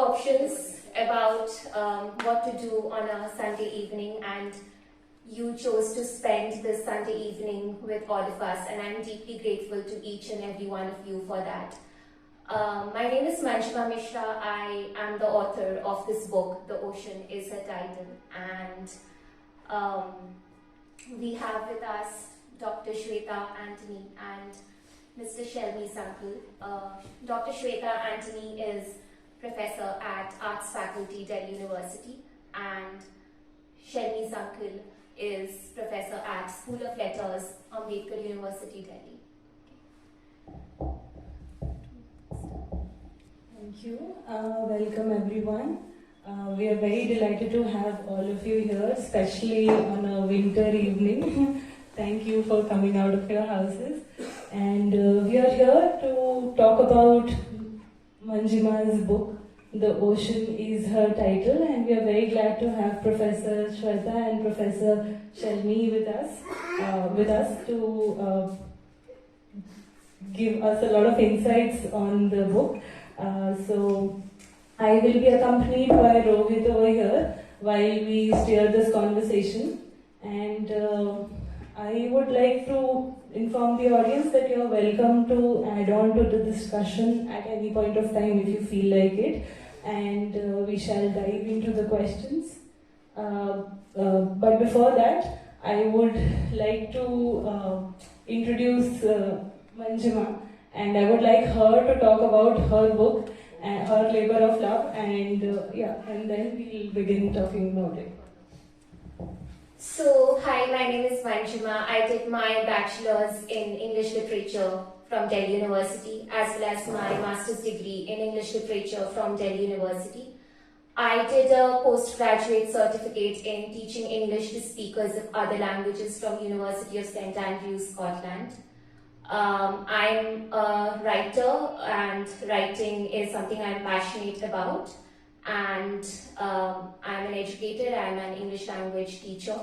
options about what to do on a Sunday evening, and you chose to spend this Sunday evening with all of us, and I'm deeply grateful to each and every one of you for that. My name is Manjima Mishra. I am the author of this book, The Ocean is her title, and we have with us Dr. Swetha Antony and Mr. Shelmi Sankhil. Dr. Swetha Antony is professor at Arts Faculty, Delhi University, and Shelmi Sankhil is professor at School of Letters, Ambedkar University, Delhi. Thank you. Welcome everyone. We are very delighted to have all of you here, especially on a winter evening. Thank you for coming out of your houses. And we are here to talk about Manjima's book, The Ocean is her title, and we are very glad to have Professor Swetha and Professor Shelmi with us to give us a lot of insights on the book. So I will be accompanied by Rohit over here while we steer this conversation, and I would like to inform the audience that you are welcome to add on to the discussion at any point of time if you feel like it, and we shall dive into the questions. But before that, I would like to introduce Manjima, and I would like her to talk about her book and her labor of love, and and then we'll begin talking about it. So, hi, my name is Manjima. I did my bachelor's in English literature from Delhi University, as well as my master's degree in English literature from Delhi University. I did a postgraduate certificate in teaching English to speakers of other languages from University of St. Andrews, Scotland. I'm a writer, and writing is something I'm passionate about. And I'm an educator, I'm an English language teacher.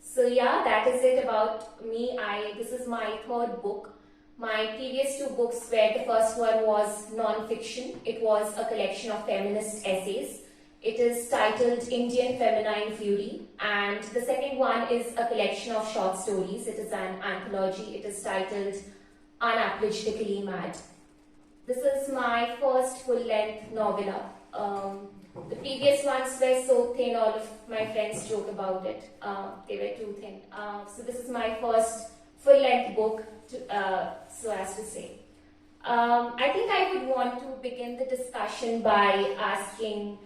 So yeah, that is it about me. This is my third book. My previous two books were, the first one was non-fiction. It was a collection of feminist essays. It is titled Indian Feminine Fury, and the second one is a collection of short stories. It is an anthology. It is titled Unapologetically Mad. This is my first full-length novella. The previous ones were so thin, all of my friends joke about it. They were too thin. So this is my first full-length book, so as to say. I think I would want to begin the discussion by asking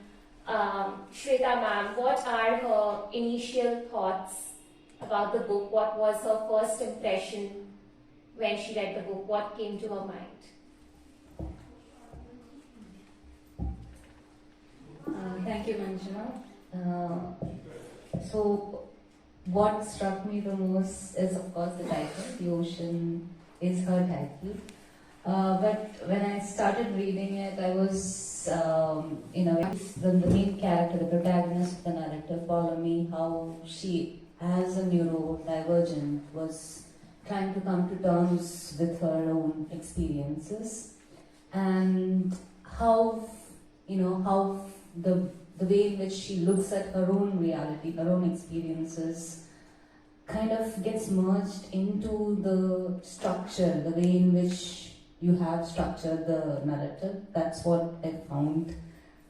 Swetha ma'am, what are her initial thoughts about the book? What was her first impression when she read the book? What came to her mind? Thank you, Manjima. So, what struck me the most is, of course, the title. The Ocean is her title. But when I started reading it, I was, the main character, the protagonist of the narrative, follow me, how she, as a neurodivergent, was trying to come to terms with her own experiences, and how the way in which she looks at her own reality, her own experiences, kind of gets merged into the structure, the way in which you have structured the narrative. That's what I found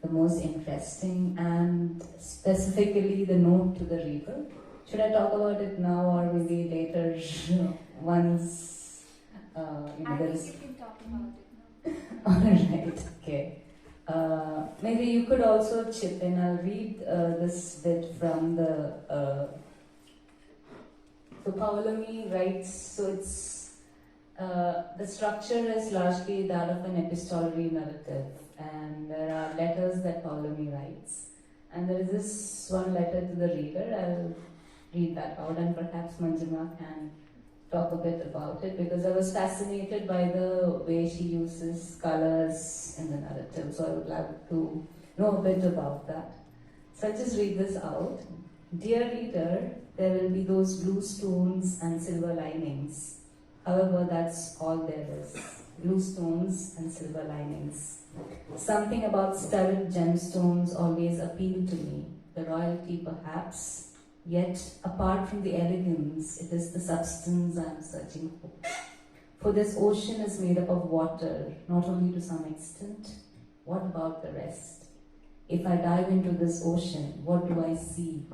the most interesting, and specifically the note to the reader. Should I talk about it now, or maybe later, once I think you can talk about it now. Alright, okay. Maybe you could also chip in. I'll read this bit from the. So Paolomi writes. So it's the structure is largely that of an epistolary narrative, and there are letters that Paolomi writes, and there is this one letter to the reader. I'll read that out, and perhaps Manjima can talk a bit about it, because I was fascinated by the way she uses colors in the narrative, so I would like to know a bit about that. So I'll just read this out. Dear reader, there will be those blue stones and silver linings. However, that's all there is. Blue stones and silver linings. Something about studded gemstones always appealed to me, the royalty perhaps, yet apart from the elegance, it is the substance I am searching for. For this ocean is made up of water, not only to some extent. What about the rest? If I dive into this ocean, what do I see?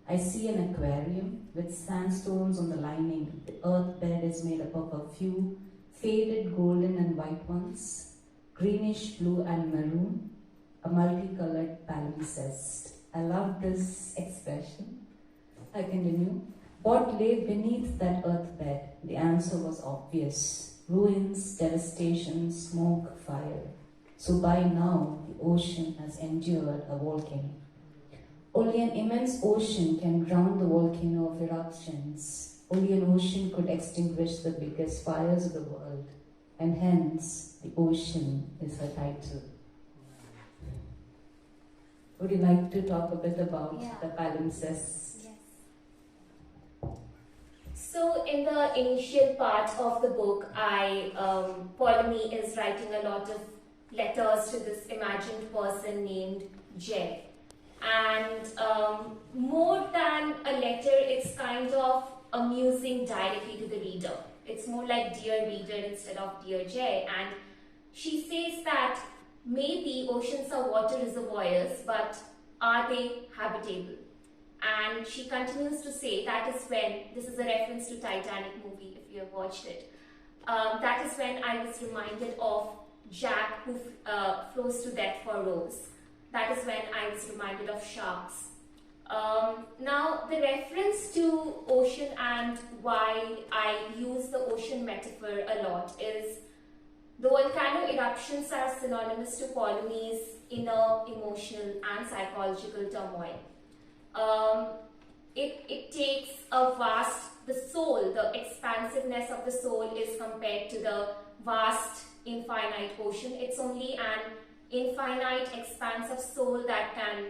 I see an aquarium with sandstones on the lining. The earth bed is made up of a few faded golden and white ones, greenish blue and maroon, a multicolored palimpsest. I love this expression. I continue. What lay beneath that earth bed? The answer was obvious. Ruins, devastation, smoke, fire. So by now, the ocean has endured a volcano. Only an immense ocean can drown the volcano of eruptions. Only an ocean could extinguish the biggest fires of the world. And hence, the ocean is her title. Would you like to talk a bit about the palimpsests? Yes. So, in the initial part of the book, Pauline is writing a lot of letters to this imagined person named Jay. And more than a letter, it's kind of a musing directly to the reader. It's more like Dear Reader instead of Dear Jay. And she says that maybe oceans are water reservoirs, but are they habitable? And she continues to say that is when, this is a reference to Titanic movie if you have watched it, that is when I was reminded of Jack who flows to death for Rose. That is when I was reminded of sharks. Now, the reference to ocean and why I use the ocean metaphor a lot is the volcano eruptions are synonymous to Pauline's inner emotional and psychological turmoil. It takes a vast, the soul, the expansiveness of the soul is compared to the vast, infinite ocean. It's only an infinite expanse of soul that can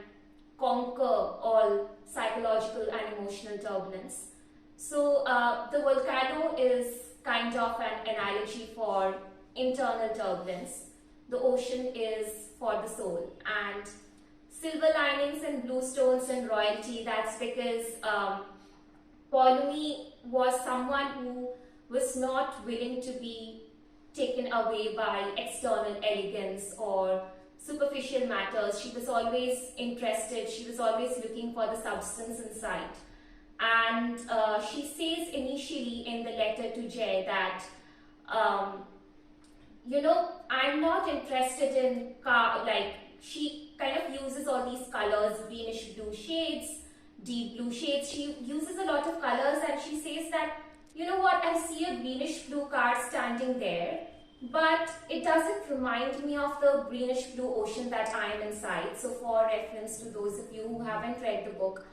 conquer all psychological and emotional turbulence. So the volcano is kind of an analogy for internal turbulence. The ocean is for the soul. And silver linings and blue stones and royalty, that's because Pauline was someone who was not willing to be taken away by external elegance or superficial matters. She was always interested, she was always looking for the substance inside. And she says initially in the letter to Jay that, I'm not interested in, she kind of uses all these colors, greenish blue shades, deep blue shades. She uses a lot of colors and she says that, you know what, I see a greenish blue car standing there, but it doesn't remind me of the greenish blue ocean that I am inside. So for reference to those of you who haven't read the book,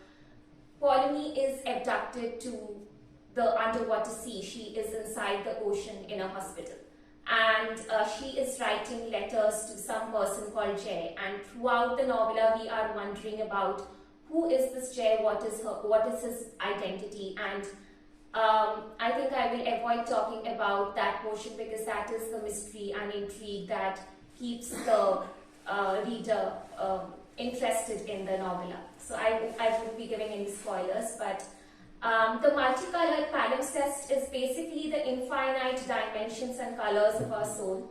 Pauline is abducted to the underwater sea. She is inside the ocean in a hospital. And she is writing letters to some person called Jay. And throughout the novella, we are wondering about who is this Jay, what is his identity. And I think I will avoid talking about that portion because that is the mystery and intrigue that keeps the reader interested in the novella. So I won't be giving any spoilers, but the multicolored palimpsest is basically the infinite dimensions and colors of our soul.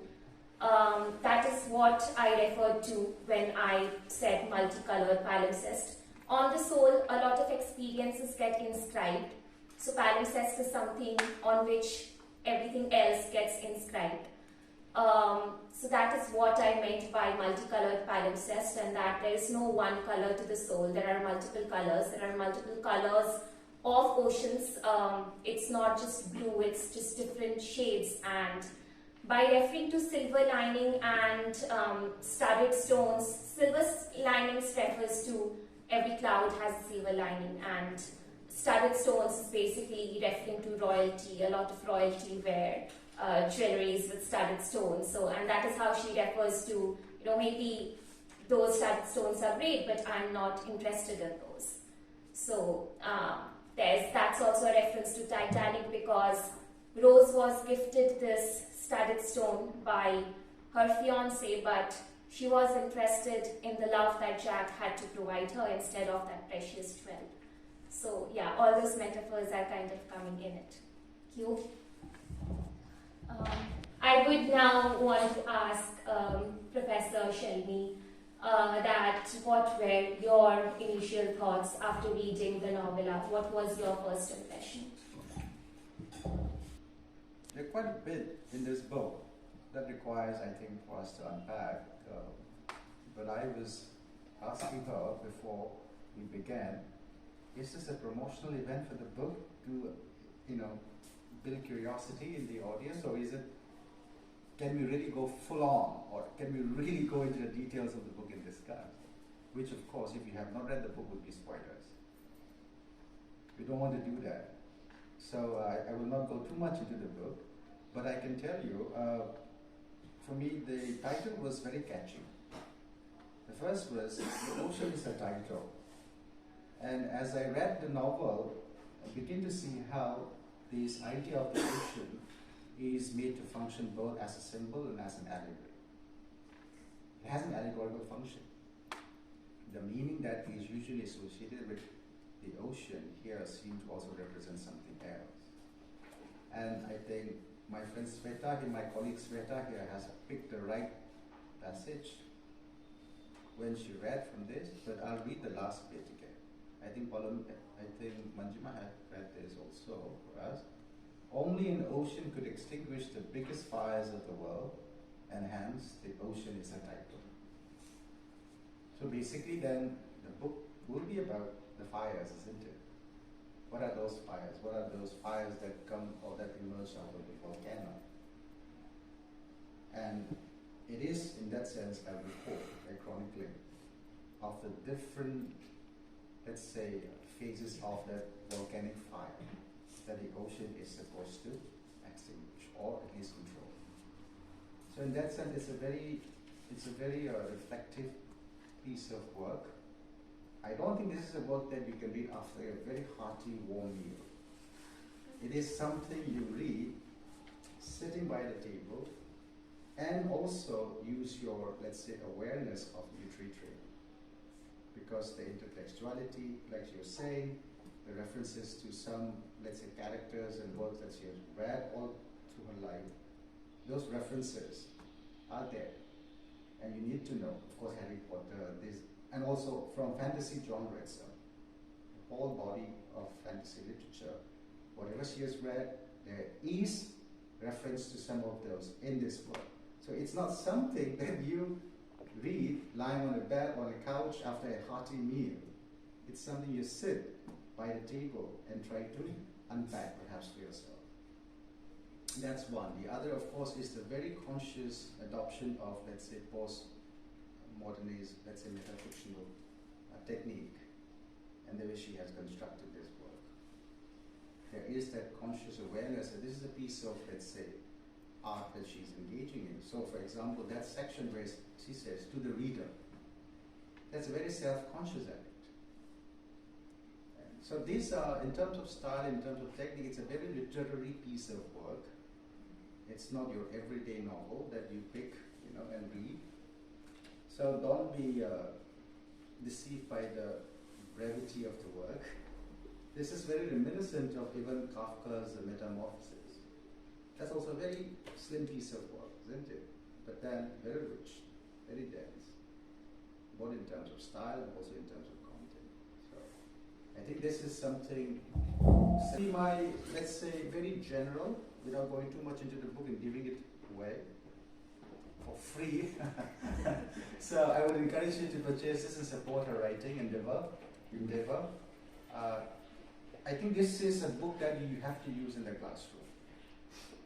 That is what I referred to when I said multicolored palimpsest. On the soul, a lot of experiences get inscribed. So palimpsest is something on which everything else gets inscribed. So that is what I meant by multicolored palimpsest, and that there is no one color to the soul. There are multiple colors. There are multiple colors of oceans. It's not just blue, it's just different shades. And by referring to silver lining and studded stones, silver linings refers to every cloud has a silver lining, and studded stones is basically referring to royalty. A lot of royalty wear jewelries with studded stones. So, and that is how she refers to, maybe those studded stones are great, but I'm not interested in those. So, that's also a reference to Titanic because Rose was gifted this studded stone by her fiancé, but She was interested in the love that Jack had to provide her instead of that precious jewel. So yeah, all those metaphors are kind of coming in it. Thank you. I would now want to ask Professor Shelmi that what were your initial thoughts after reading the novella? What was your first impression? There's quite a bit in this book that requires, I think, for us to unpack. But I was asking her before we began, is this a promotional event for the book to, build curiosity in the audience, or is it, can we really go full on, or can we really go into the details of the book and discuss? Which, of course, if you have not read the book, would be spoilers. We don't want to do that. So I will not go too much into the book, but I can tell you, for me, the title was very catchy. The first was, The Ocean is a title. And as I read the novel, I begin to see how this idea of the ocean is made to function both as a symbol and as an allegory. It has an allegorical function. The meaning that is usually associated with the ocean here seems to also represent something else. And I think my friend Swetha, my colleague Swetha here has picked the right passage when she read from this, but I'll read the last bit again. I think Manjima had read this also for us. Only an ocean could extinguish the biggest fires of the world, and hence the ocean is a title. So basically then the book will be about the fires, isn't it? What are those fires? What are those fires that come or that emerge out of the volcano? And it is, in that sense, a report, a chronicling of the different, let's say, phases of that volcanic fire that the ocean is supposed to extinguish or at least control. So in that sense, it's a very reflective piece of work. I don't think this is a work that you can read after a very hearty, warm meal. It is something you read sitting by the table and also use your, let's say, awareness of literary training. Because the intertextuality, like you're saying, the references to some, let's say, characters and works that she has read all through her life, those references are there. And you need to know, of course, Harry Potter, this, and also from fantasy genre itself, the whole body of fantasy literature, whatever she has read, there is reference to some of those in this work. So it's not something that you read lying on a bed or on a couch after a hearty meal. It's something you sit by the table and try to unpack perhaps for yourself. That's one. The other, of course, is the very conscious adoption of, let's say, postmodernist, let's say, metafictional technique, and the way she has constructed this work. There is that conscious awareness that this is a piece of, let's say, art that she's engaging in. So, for example, that section where she says, to the reader, that's a very self-conscious act. And so these are, in terms of style, in terms of technique, it's a very literary piece of work. It's not your everyday novel that you pick, and read. So don't be deceived by the brevity of the work. This is very reminiscent of even Kafka's Metamorphosis. That's also a very slim piece of work, isn't it? But then very rich, very dense, both in terms of style and also in terms of content. So I think this is something, let's say, very general, without going too much into the book and giving it away for free. So I would encourage you to purchase this and support her writing endeavor. I think this is a book that you have to use in the classroom.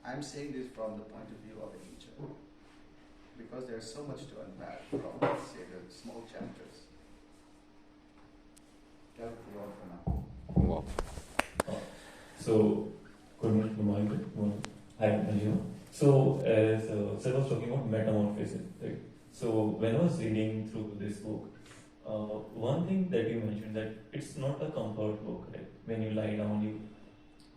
I'm saying this from the point of view of a teacher, because there's so much to unpack from, let's say, the small chapters. Wow. So, good morning. Hi, Manjima. So, as Sir was talking about metamorphosis, right? So, when I was reading through this book, one thing that you mentioned, that it's not a comfort book, right? When you lie down, you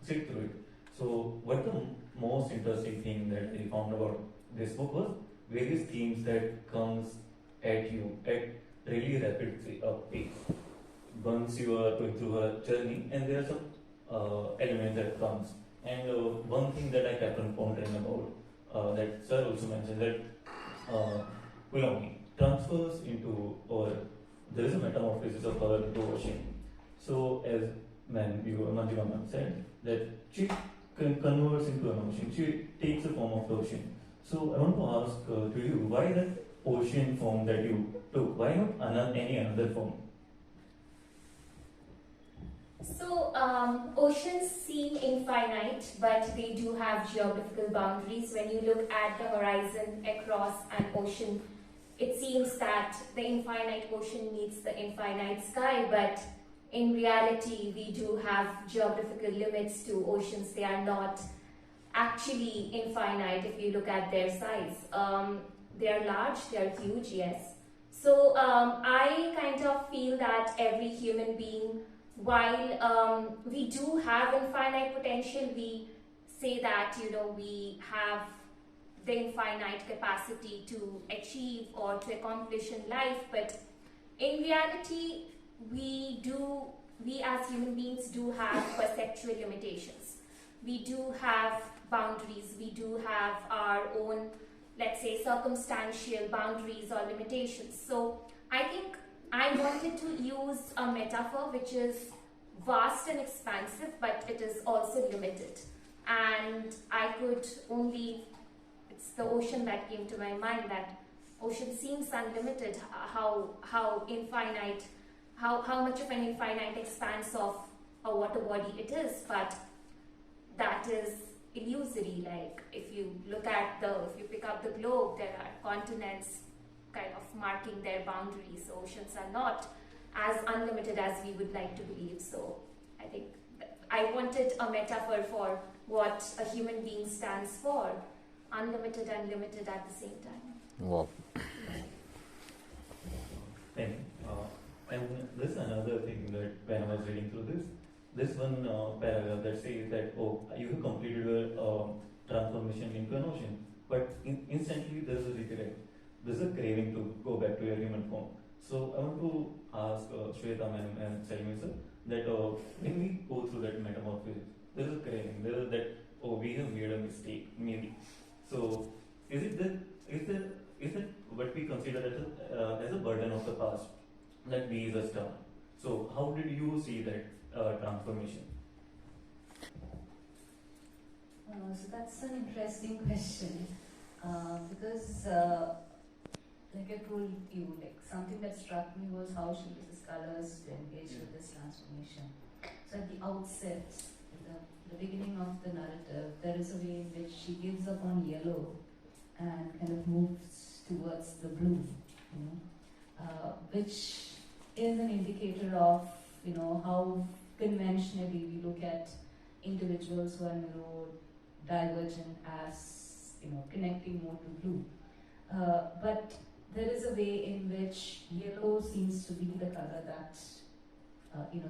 sit through it. So, what the most interesting thing that I found about this book was various themes that comes at you at really rapid pace once you are going through a journey, and there are some elements that comes. And one thing that I kept on pondering about that Sir also mentioned that Kulami transfers into, or there is a metamorphosis of her into ocean. So as Manjima ma'am said, that she converts into an ocean. She takes the form of the ocean. So I want to ask to you, why that ocean form that you took? Why not any another form? So, oceans seem infinite, but they do have geographical boundaries. When you look at the horizon across an ocean, it seems that the infinite ocean meets the infinite sky, but in reality, we do have geographical limits to oceans. They are not actually infinite if you look at their size. They are large, they are huge, yes. So, I kind of feel that every human being, while we do have infinite potential, we say that we have the infinite capacity to achieve or to accomplish in life, but in reality we as human beings do have perceptual limitations. We do have boundaries, we do have our own, let's say, circumstantial boundaries or limitations. So I think I wanted to use a metaphor which is vast and expansive, but it is also limited. And I could only, it's the ocean that came to my mind, that ocean seems unlimited, how infinite, how much of an infinite expanse of a water body it is, but that is illusory. Like if you pick up the globe, there are continents kind of marking their boundaries. So oceans are not as unlimited as we would like to believe. So I think I wanted a metaphor for what a human being stands for, unlimited and limited at the same time. Wow. Thank you. And this is another thing that when I was reading through this one paragraph that says that, oh, you have completed your transformation into an ocean, but instantly there is a regret. There's a craving to go back to your human form. So I want to ask Swetha ma'am and Shelmi sir that when we go through that metamorphosis, there is a craving. There is that, oh, we have made a mistake, maybe. So is it what we consider as a burden of the past that we is a star? So how did you see that transformation? So that's an interesting question because, like I told you, like something that struck me was how she uses colors to engage with this transformation. So at the outset, the beginning of the narrative, there is a way in which she gives up on yellow and kind of moves towards the blue, which is an indicator of how conventionally we look at individuals who are neurodivergent as connecting more to blue. But there is a way in which yellow seems to be the color that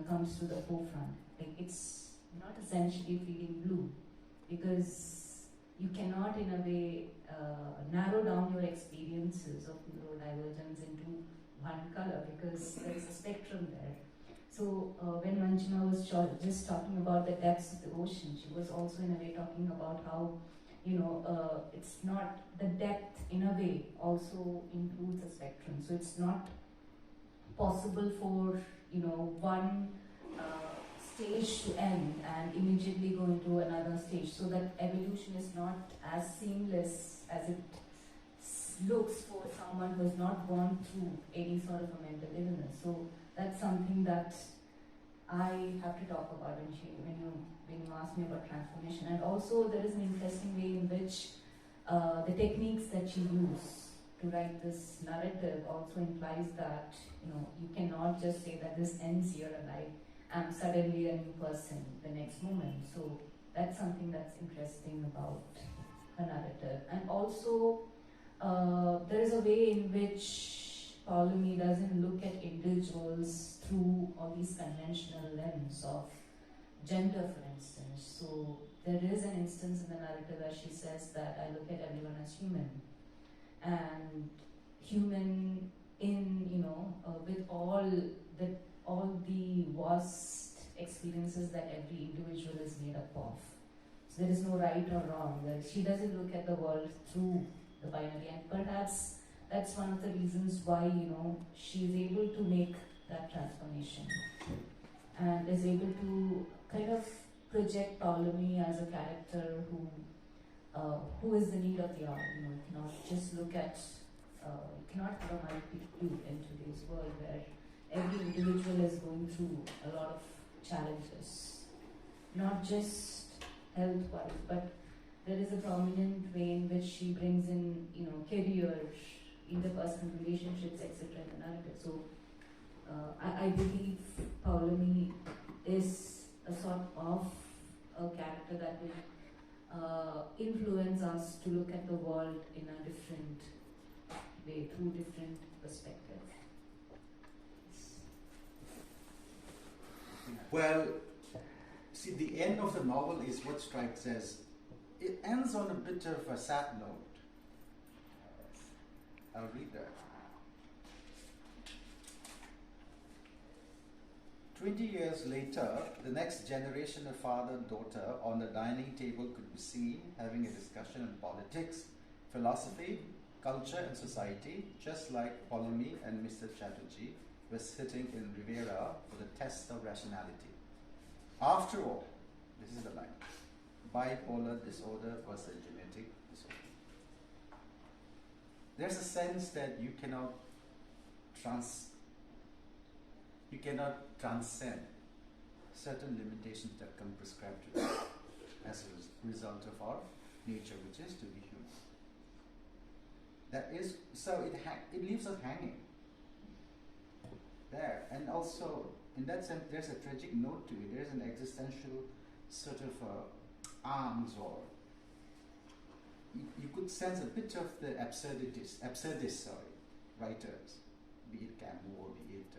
comes to the forefront. Like it's not essentially feeling blue, because you cannot in a way narrow down your experiences of neurodivergence into one color, because there is a spectrum there. So when Manjima was just talking about the depths of the ocean, she was also in a way talking about how it's not, the depth in a way also includes a spectrum. So it's not possible for one stage to end and immediately go into another stage. So that evolution is not as seamless as it looks for someone who has not gone through any sort of a mental illness. So that's something that I have to talk about when you ask me about transformation. And also there is an interesting way in which the techniques that you use to write this narrative also implies that you cannot just say that this ends here and I am suddenly a new person the next moment. So that's something that's interesting about a narrative. And also there is a way in which Pauline doesn't look at individuals through all these conventional lens of gender, for instance. So there is an instance in the narrative where she says that I look at everyone as human, and human in, with all the vast experiences that every individual is made up of. So there is no right or wrong. She doesn't look at the world through the binary, and perhaps that's one of the reasons why, she is able to make that transformation and is able to kind of project Ptolemy as a character who is the need of the hour. You cannot just look at, you cannot have a mighty view in today's world where every individual is going through a lot of challenges, not just health-wise, but there is a prominent way in which she brings in, career, interpersonal relationships, etc. in the narrative. So I believe Ptolemy is a sort of a character that will influence us to look at the world in a different way, through different perspectives. Well, see, the end of the novel is what strikes as, it ends on a bit of a sad note. I'll read that. 20 years later, the next generation of father and daughter on the dining table could be seen having a discussion on politics, philosophy, culture and society, just like Ptolemy and Mr. Chatterjee were sitting in Rivera for the test of rationality. After all, this is the line, bipolar disorder was a genetic disorder. There's a sense that you cannot transcend certain limitations that come prescribed to us as a result of our nature, which is to be human. That is, so it leaves us hanging there, and also in that sense there's a tragic note to it. There's an existential sort of arms, or you could sense a bit of the absurdist writers, be it Camus or be it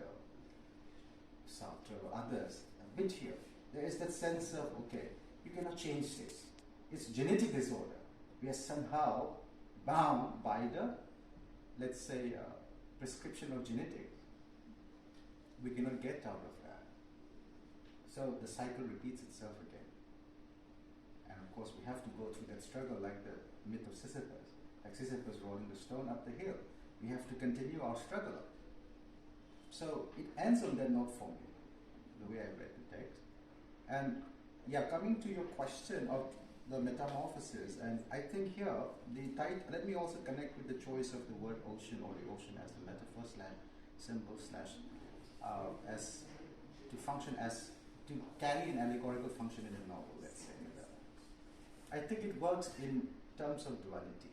Sartre or others, a bit here. There is that sense of, okay, you cannot change this. It's genetic disorder. We are somehow bound by the, let's say, prescription of genetics. We cannot get out of that. So the cycle repeats itself again. And of course, we have to go through that struggle like the myth of Sisyphus. Like Sisyphus rolling the stone up the hill. We have to continue our struggle. So it ends on that note for me, the way I read the text. And yeah, coming to your question of the metamorphosis, and I think here, the title, let me also connect with the choice of the word ocean, or the ocean as the metaphor / symbol / as to function as, to carry an allegorical function in a novel, let's say. I think it works in terms of duality.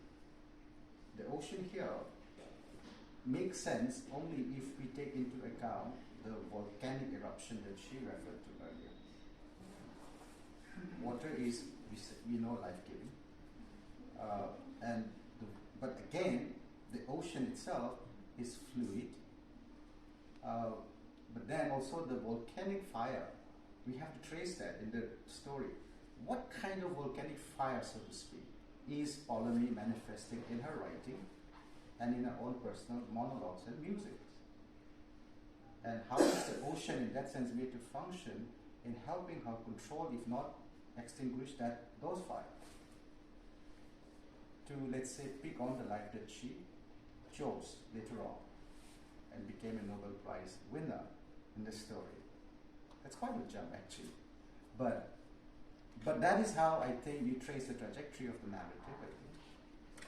The ocean here makes sense only if we take into account the volcanic eruption that she referred to earlier. Water is, we know, life-giving. But again, the ocean itself is fluid. But then also the volcanic fire, we have to trace that in the story. What kind of volcanic fire, so to speak, is Ptolemy manifesting in her writing and in her own personal monologues and music? And how is the ocean in that sense made to function in helping her control, if not extinguish those fires? To, let's say, pick on the life that she chose later on and became a Nobel Prize winner in the story. That's quite a jump, actually. But that is how I think you trace the trajectory of the narrative, I think.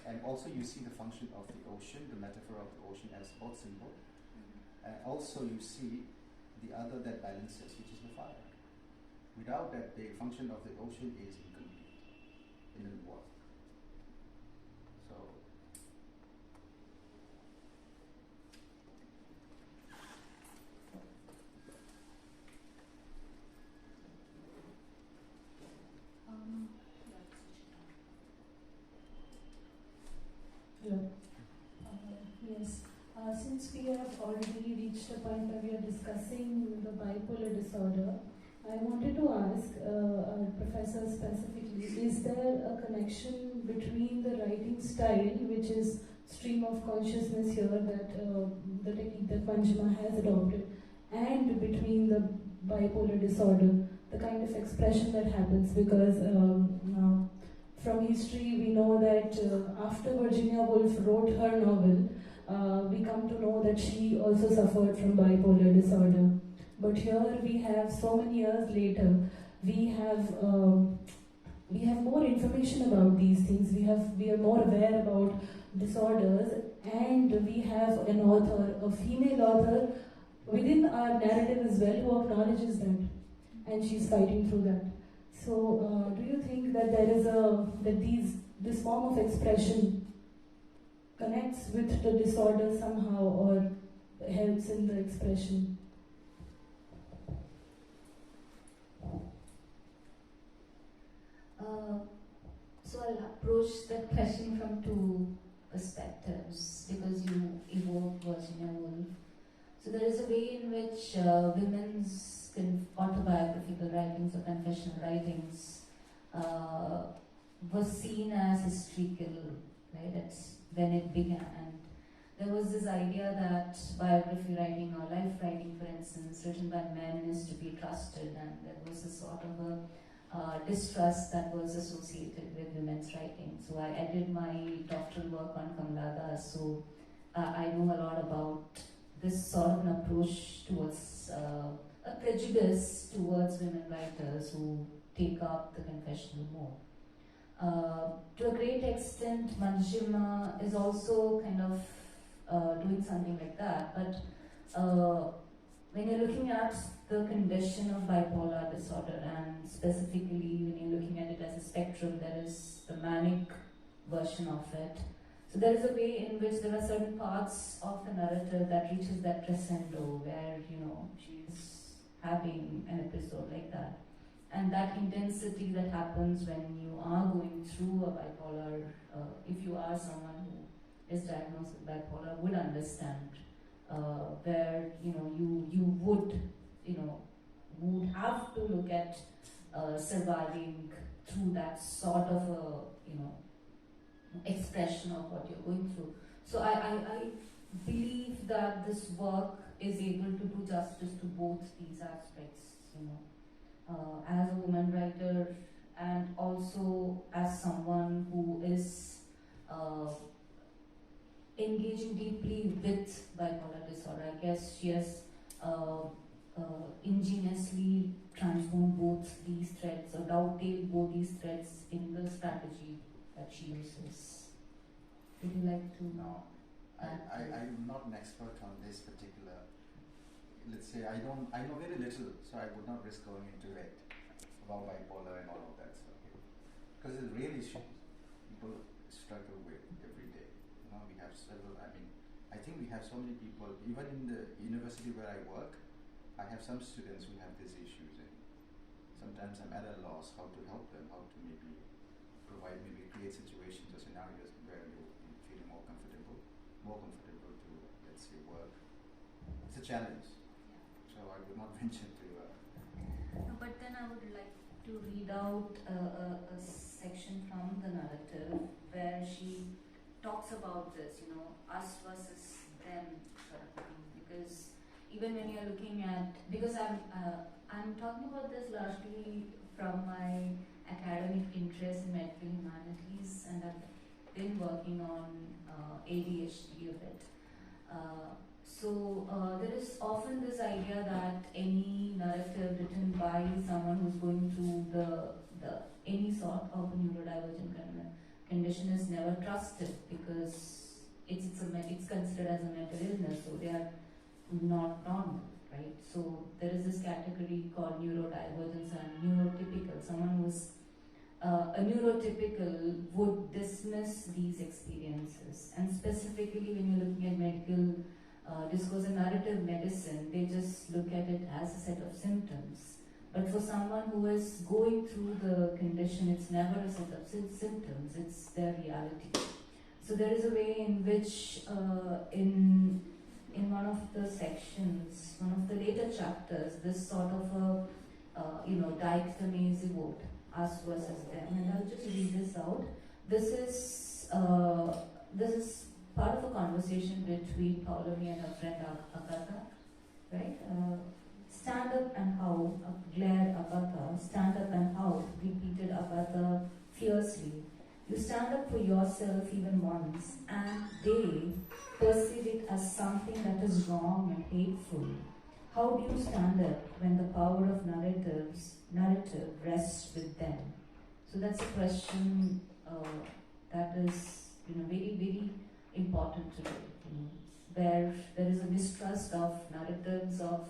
And also you see the function of the ocean, the metaphor of the ocean as both symbol. And also you see the other that balances, which is the fire. Without that, the function of the ocean is incomplete in the world. So, hello. Yes. Since we have already reached a point where we are discussing the bipolar disorder, I wanted to ask our professor specifically, is there a connection between the writing style, which is stream of consciousness here that the technique that Manjima has adopted, and between the bipolar disorder, the kind of expression that happens, because from history we know that after Virginia Woolf wrote her novel, we come to know that she also suffered from bipolar disorder. But here we have, so many years later, we have more information about these things. We are more aware about disorders, and we have an author, a female author, within our narrative as well, who acknowledges that, and she's fighting through that. So, do you think that this form of expression connects with the disorder somehow, or helps in the expression? So I'll approach that question from two perspectives, because you evoked Virginia Woolf. So there is a way in which women's autobiographical writings or confessional writings was seen as historical, right? That's when it began. And there was this idea that biography writing or life writing, for instance, written by men is to be trusted, and there was a sort of a distrust that was associated with women's writing. So I did my doctoral work on Kamala Das, so I know a lot about this sort of an approach towards a prejudice towards women writers who take up the confessional mode. To a great extent, Manjima is also kind of doing something like that, but when you're looking at the condition of bipolar disorder, and specifically when you're looking at it as a spectrum, there is the manic version of it. So there is a way in which there are certain parts of the narrative that reaches that crescendo, where, you know, she's having an episode like that. And that intensity that happens when you are going through a bipolar, if you are someone who is diagnosed with bipolar, would understand, where, you know, you would, you know, would have to look at surviving through that sort of a, you know, expression of what you're going through. So I believe that this work is able to do justice to both these aspects, you know, as a woman writer, and also as someone who is engaging deeply with bipolar disorder. I guess she has ingeniously transformed both these threads, or dovetailed both these threads in the strategy that she uses. Would you like to? No, I'm not an expert on this particular. Let's say I know very little, so I would not risk going into it about bipolar and all of that stuff, because it's real issues people struggle with every day. You know, we have several. I think we have so many people. Even in the university where I work, I have some students who have these issues, and sometimes I'm at a loss how to help them, how to maybe create situations or scenarios where you feel more comfortable to, let's say, work. It's a challenge, so I would not venture to. No, but then I would like to read out a section from the narrative where she talks about this, you know, us versus them sort of thing. Because even when you're looking at, because I'm talking about this largely from my academic interest in medical humanities, and I've been working on ADHD a bit. So there is often this idea that any narrative written by someone who's going through the any sort of neurodivergent condition is never trusted, because it's considered as a mental illness, so they are not normal, right? So there is this category called neurodivergence and neurotypical. Someone who's a neurotypical would dismiss these experiences, and specifically when you're looking at medical discourse and narrative medicine, they just look at it as a set of symptoms. But for someone who is going through the condition, it's never a set of symptoms, it's their reality. So there is a way in which in one of the sections, one of the later chapters, this sort of a dichotomy is evoked, us versus them. And I'll just read this out. This is part of a conversation between Paulomi and her friend Agatha, right? Stand up and howl, glared Agatha. Stand up and howl, repeated Agatha fiercely. You stand up for yourself even once, and they perceive it as something that is wrong and hateful. How do you stand up when the power of narrative rests with them? So that's a question that is, very, very important today. Where there is a mistrust of narratives of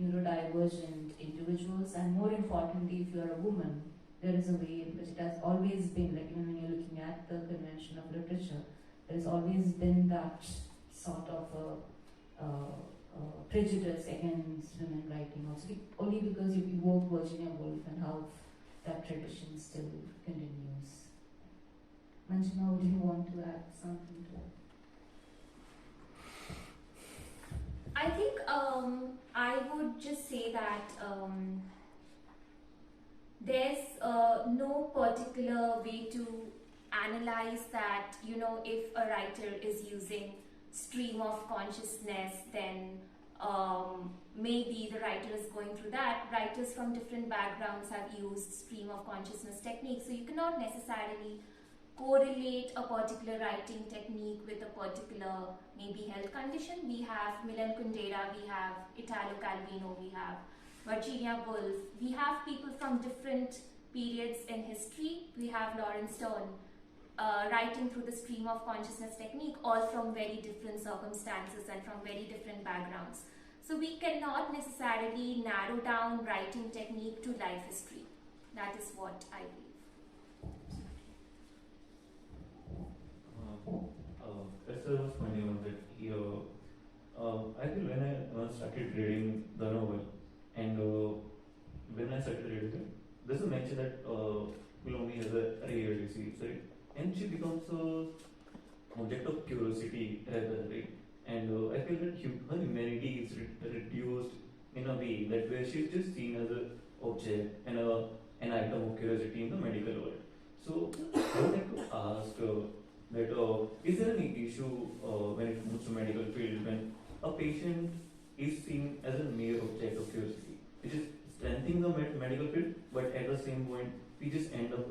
neurodivergent individuals, and more importantly, if you are a woman, there is a way in which it has always been, like when you're looking at the convention of literature, there has always been that sort of prejudice against women writing, also only because you evoke Virginia Woolf and how that tradition still continues. Manjima, would you want to add something to it? I think I would just say that there's no particular way to analyze that, if a writer is using stream of consciousness, then maybe the writer is going through that. Writers from different backgrounds have used stream of consciousness techniques, so you cannot necessarily correlate a particular writing technique with a particular maybe health condition. We have Milan Kundera, we have Italo Calvino, we have Virginia Woolf, we have people from different periods in history. We have Lawrence Sterne writing through the stream of consciousness technique, all from very different circumstances and from very different backgrounds. So we cannot necessarily narrow down writing technique to life history. That is what I believe. As I was pointing out that here, I feel when I started reading the novel, and when I started reading it, there's a mention that Pulumi has a rare disease, right? And she becomes a object of curiosity rather, right? And I feel that her humanity is reduced in a way that where she's just seen as an object and an item of curiosity in the medical world. So I would like to ask that is there any issue when it comes to medical field when a patient is seen as a mere object of curiosity, which is strengthening the medical field, but at the same point we just end up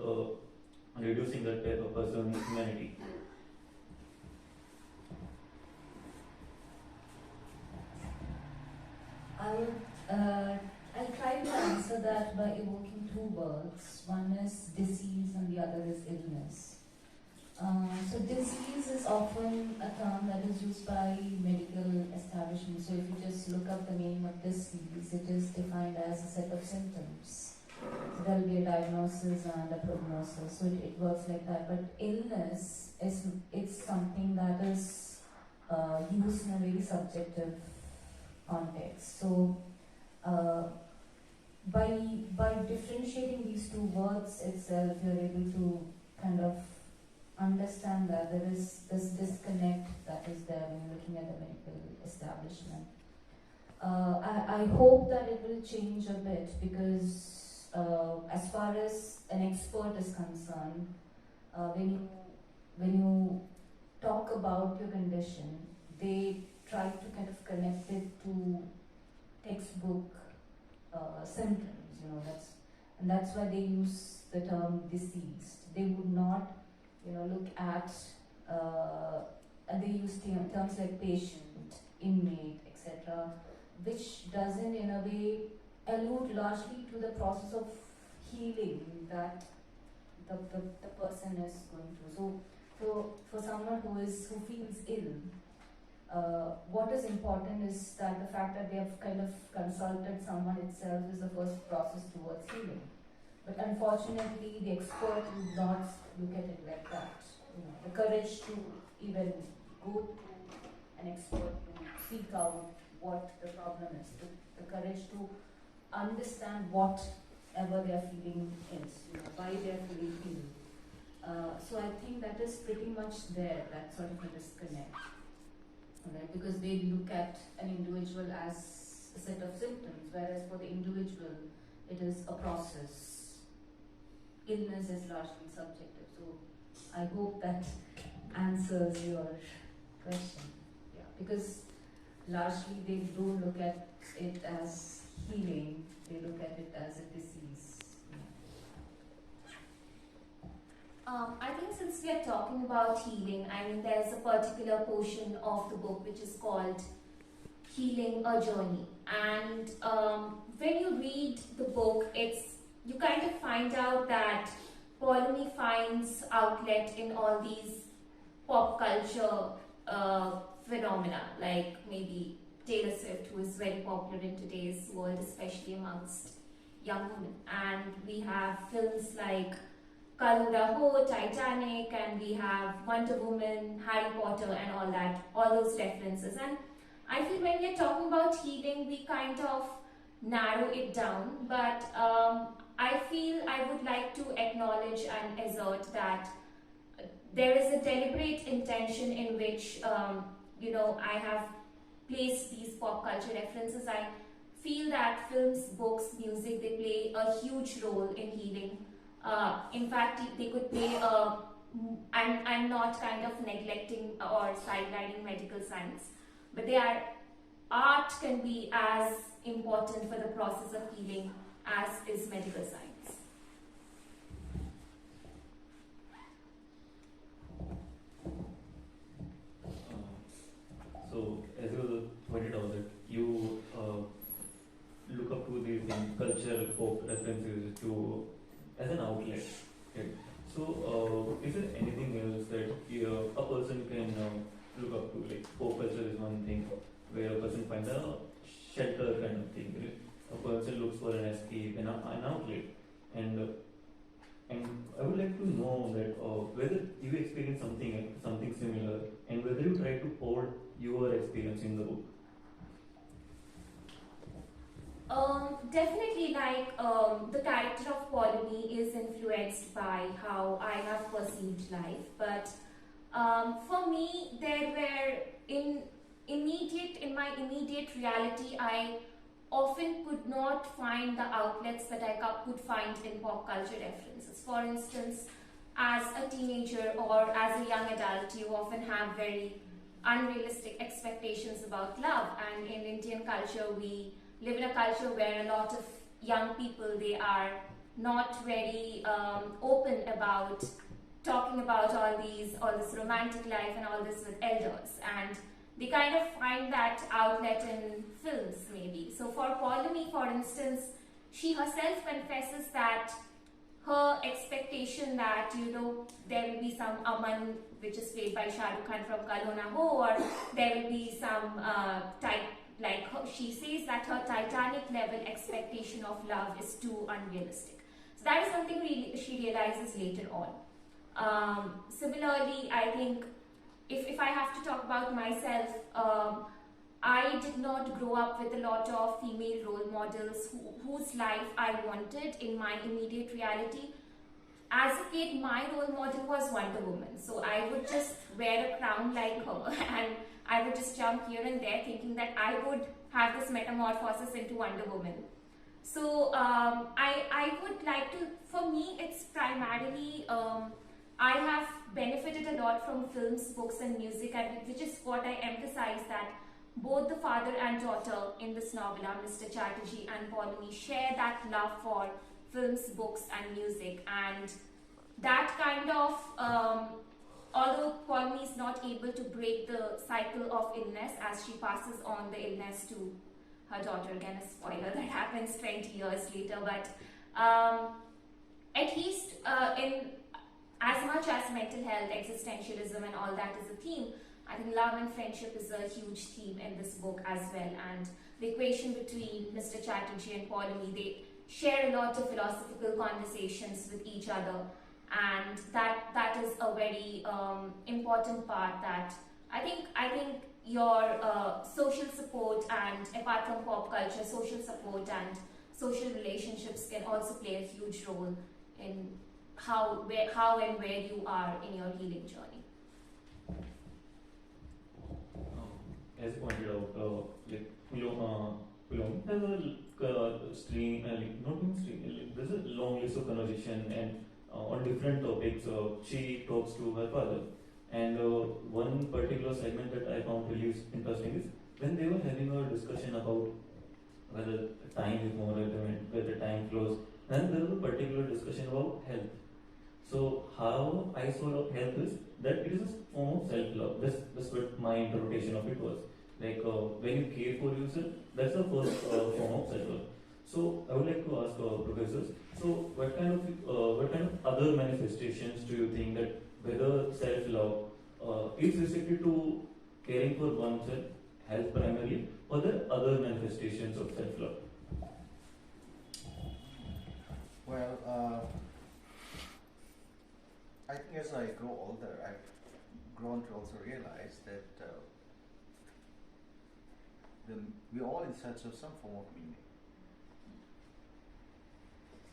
reducing that type of person's humanity? I'll try to answer that by evoking two words. One is disease and the other is illness. So disease is often a term that is used by medical establishments. So if you just look up the meaning of disease, it is defined as a set of symptoms. So there will be a diagnosis and a prognosis. So it works like that. But illness it's something that is used in a very subjective context. So by differentiating these two words itself, you're able to kind of understand that there is this disconnect that is there when you're looking at the medical establishment. I hope that it will change a bit because as far as an expert is concerned, when you talk about your condition, they try to kind of connect it to textbook symptoms, that's why they use the term deceased. They would not look at, and they use terms like patient, inmate, etc., which doesn't in a way allude largely to the process of healing that the person is going through. So for someone who feels ill, what is important is that the fact that they have kind of consulted someone itself is the first process towards healing. But unfortunately, the expert would not look at it like that. The courage to even go to an expert to seek out what the problem is, the courage to understand whatever they are feeling is, why they are feeling ill. So I think that is pretty much there, that sort of a disconnect. Right? Because they look at an individual as a set of symptoms, whereas for the individual, it is a process. Illness is largely subjective. So I hope that answers your question. Yeah, because largely they don't look at it as healing, they look at it as a disease. I think since we are talking about healing, I mean, there's a particular portion of the book which is called Healing a Journey. And when you read the book, you kind of find out that Pauline finds outlet in all these pop culture phenomena, like maybe Taylor Swift, who is very popular in today's world, especially amongst young women. And we have films like Kalunda Ho, Titanic, and we have Wonder Woman, Harry Potter, and all that, all those references. And I feel when we're talking about healing, we kind of narrow it down, but I feel I would like to acknowledge and assert that there is a deliberate intention in which, I have placed these pop culture references. I feel that films, books, music, they play a huge role in healing. In fact, they could play I'm not kind of neglecting or sidelining medical science, but art can be as important for the process of healing as is medical science. So, as you pointed out, that you look up to these cultural pop references to as an outlet. Okay. So, is there anything else that a person can look up to? Like pop culture is one thing where a person finds a shelter kind of thing. Right? A person looks for an escape and an outlet. And I would like to know that whether you experience something similar, and whether you try to pour your experience in the book. Definitely, the character of Pauline is influenced by how I have perceived life. But for me, there were in my immediate reality, I often could not find the outlets that I could find in pop culture references. For instance, as a teenager or as a young adult, you often have very unrealistic expectations about love. And in Indian culture, we live in a culture where a lot of young people, they are not very open about talking about all this romantic life and all this with elders, and they kind of find that outlet in films maybe. So for Pauline, for instance, she herself confesses that her expectation that there will be some Aman, which is played by Shah Rukh Khan from Kal Ho Na Ho, or there will be some she says that her Titanic level expectation of love is too unrealistic. So that is something she realizes later on. Similarly, I think if I have to talk about myself, I did not grow up with a lot of female role models whose life I wanted in my immediate reality. As a kid, my role model was Wonder Woman. So I would just wear a crown like her and I would just jump here and there thinking that I would have this metamorphosis into Wonder Woman. So I would like to, for me, it's primarily, I have benefited a lot from films, books and music, and which is what I emphasize, that both the father and daughter in this novella, Mr. Chatterjee and Pauline, share that love for films, books and music. And that kind of, although Pauline is not able to break the cycle of illness as she passes on the illness to her daughter, again a spoiler that happens 20 years later, but at least in as much as mental health, existentialism and all that is a theme, I think love and friendship is a huge theme in this book as well. And the equation between Mr. Chatterjee and Pauline, they share a lot of philosophical conversations with each other, and that is a very important part that I think your social support, and apart from pop culture, social support and social relationships can also play a huge role in how and where you are in your healing journey. As pointed out, Pulong has a string, not even string, there's a long list of conversation, and on different topics, she talks to her father, And one particular segment that I found really interesting is when they were having a discussion about whether time is more relevant, whether time flows, and there was a particular discussion about health. So how I saw health is that it is a form of self-love. That's what my interpretation of it was. Like when you care for yourself, that's the first form of self-love. So I would like to ask professors. So what kind of other manifestations do you think that whether self-love is restricted to caring for oneself, health primarily, or there are other manifestations of self-love? Well, I think as I grow older, I've grown to also realize that we're all in search of some form of meaning.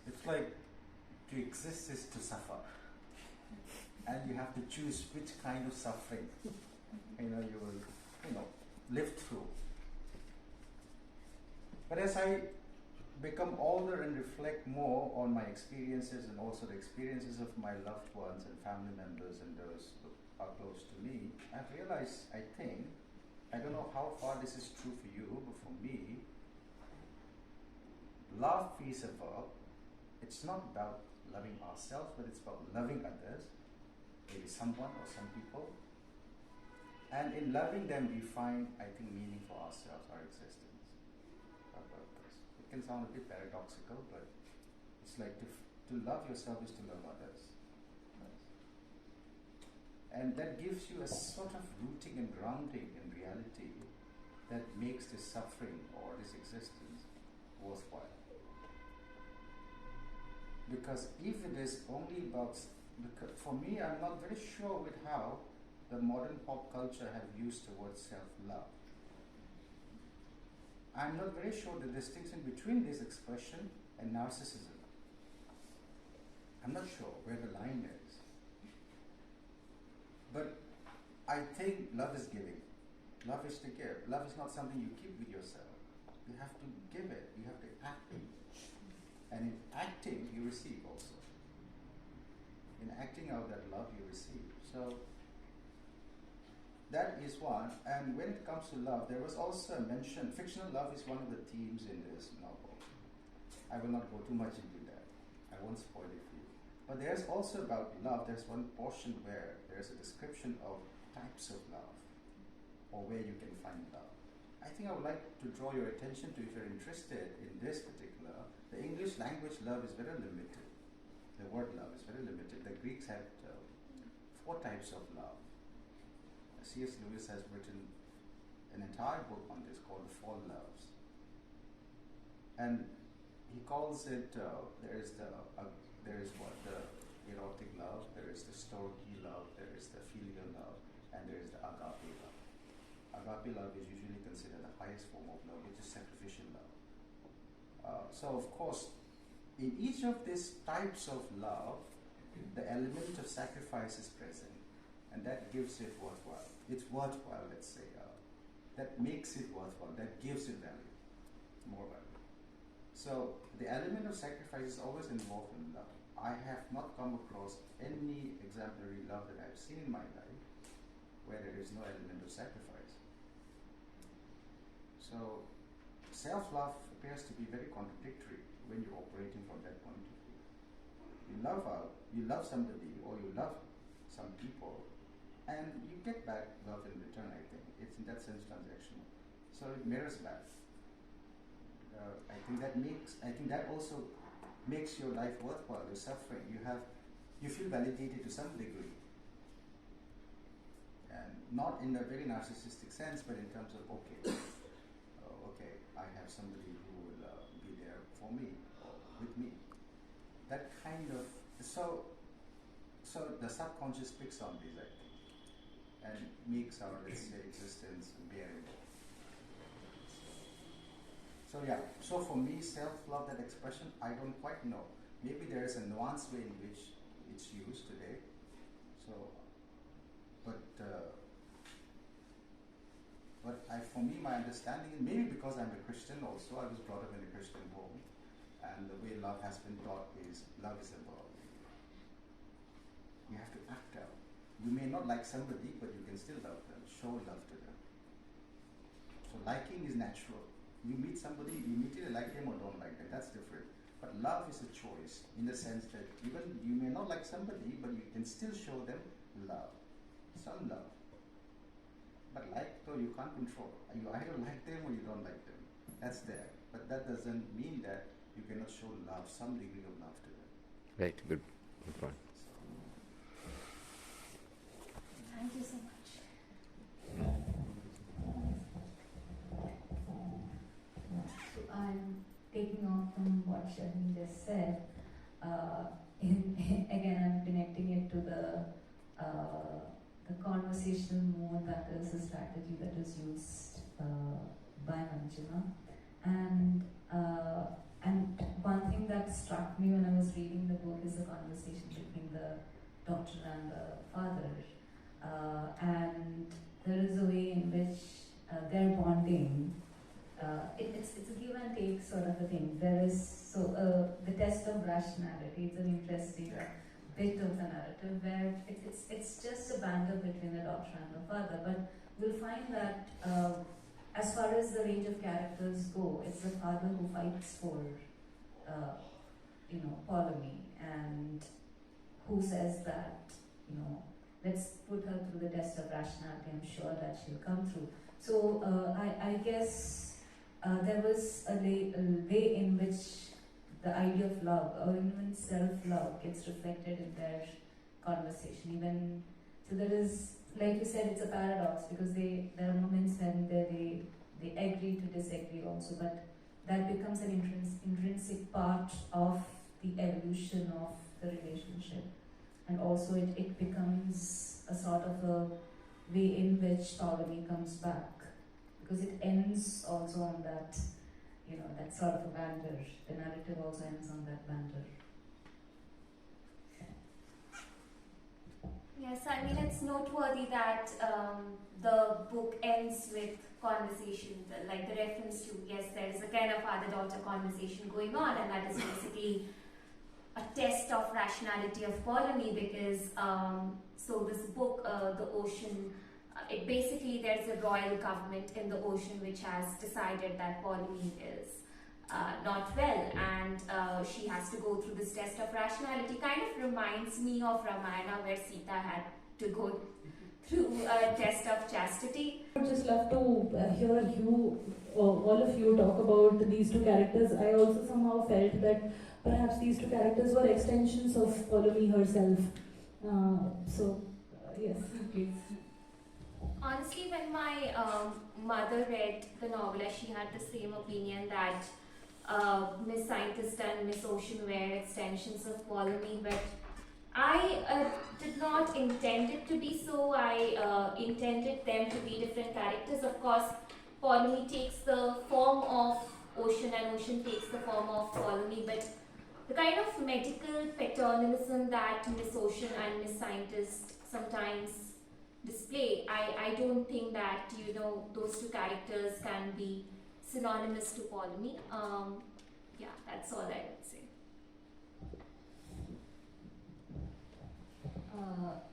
It's like to exist is to suffer, and you have to choose which kind of suffering you will live through. But as I become older and reflect more on my experiences and also the experiences of my loved ones and family members and those who are close to me, I've realized, I don't know how far this is true for you, but for me, love is a verb. It's not about loving ourselves, but it's about loving others, maybe someone or some people. And in loving them, we find, meaning for ourselves, our existence, our purpose. It can sound a bit paradoxical, but it's like to love yourself is to love others. And that gives you a sort of rooting and grounding in reality that makes this suffering or this existence worthwhile. Because if it is only about, for me, I'm not very sure with how the modern pop culture have used the word self-love. I'm not very sure the distinction between this expression and narcissism. I'm not sure where the line is. But I think love is giving. Love is to give. Love is not something you keep with yourself. You have to give it. You have to act it. And in acting, you receive also. In acting out that love, you receive. So that is one. And when it comes to love, there was also a mention. Fictional love is one of the themes in this novel. I will not go too much into that. I won't spoil it for you. But there's also about love, there's one portion where there's a description of types of love, or where you can find love. I think I would like to draw your attention to, if you're interested in this particular, the English language love is very limited. The word love is very limited. The Greeks had 4 types of love. C.S. Lewis has written an entire book on this called The 4 Loves. And he calls it, there is the erotic love, there is the storge love, there is the filial love, and there is the agape love. Agape love is usually considered the highest form of love, which is sacrificial love. So of course, in each of these types of love, the element of sacrifice is present, and that gives it worthwhile. It's worthwhile, let's say. That makes it worthwhile, that gives it value, more value. So the element of sacrifice is always involved in love. I have not come across any exemplary love that I've seen in my life where there is no element of sacrifice. So self-love appears to be very contradictory when you're operating from that point of view. You love somebody, or you love some people, and you get back love in return, I think. It's in that sense transactional. So it mirrors back. I think that also makes your life worthwhile. You're suffering. You feel validated to some degree, and not in a very narcissistic sense, but in terms of okay, I have somebody who will be there for me or with me. That kind of so the subconscious picks on this, I think, and makes our, let's say, existence bearable. So yeah, so for me, self-love, that expression, I don't quite know. Maybe there is a nuanced way in which it's used today. So, but for me, my understanding is maybe because I'm a Christian also, I was brought up in a Christian home, and the way love has been taught is love is a verb. You have to act out. You may not like somebody, but you can still love them, show love to them. So liking is natural. You meet somebody, you immediately like them or don't like them. That's different. But love is a choice in the sense that even you may not like somebody, but you can still show them love, some love. But like, though, you can't control. You either like them or you don't like them. That's there. But that doesn't mean that you cannot show love, some degree of love to them. Right, good point. Thank you so much. So I'm taking off from what Shelmi just said. Again, I'm connecting it to the conversational mode that is a strategy that is used by Manjima. And one thing that struck me when I was reading the book is the conversation between the daughter and the father. And there is a way in which they're bonding. It's a give and take sort of a thing. There is the test of rationality. It's an interesting bit of the narrative where it's just a banter between the daughter and the father. But we'll find that as far as the range of characters go, it's the father who fights for polygamy and who says that let's put her through the test of rationality. I'm sure that she'll come through. So I guess there was a way in which the idea of love or even self-love gets reflected in their conversation. Even so, there is, like you said, it's a paradox because there are moments when they agree to disagree also, but that becomes an intrinsic part of the evolution of the relationship. And also it becomes a sort of a way in which polygamy comes back, because it ends also on that, that sort of a banter. The narrative also ends on that banter. Yes, I mean, it's noteworthy that the book ends with conversation, like the reference to, yes, there is a kind of father-daughter conversation going on, and that is basically a test of rationality of polygamy because, so this book, The Ocean, it basically, there's a royal government in the ocean which has decided that polygamy is not well, and she has to go through this test of rationality. Kind of reminds me of Ramayana where Sita had to go through a test of chastity. I would just love to hear you, all of you, talk about these two characters. I also somehow felt that perhaps these two characters were extensions of Ptolemy herself. Yes, please. Honestly, when my mother read the novella, she had the same opinion that Miss Scientist and Miss Ocean were extensions of Ptolemy, but I did not intend it to be so. I intended them to be different characters. Of course, Ptolemy takes the form of Ocean and Ocean takes the form of Ptolemy, but the kind of medical paternalism that Miss Ocean and Miss Scientist sometimes display, I don't think that those two characters can be synonymous to Ptolemy. Yeah, that's all I would say.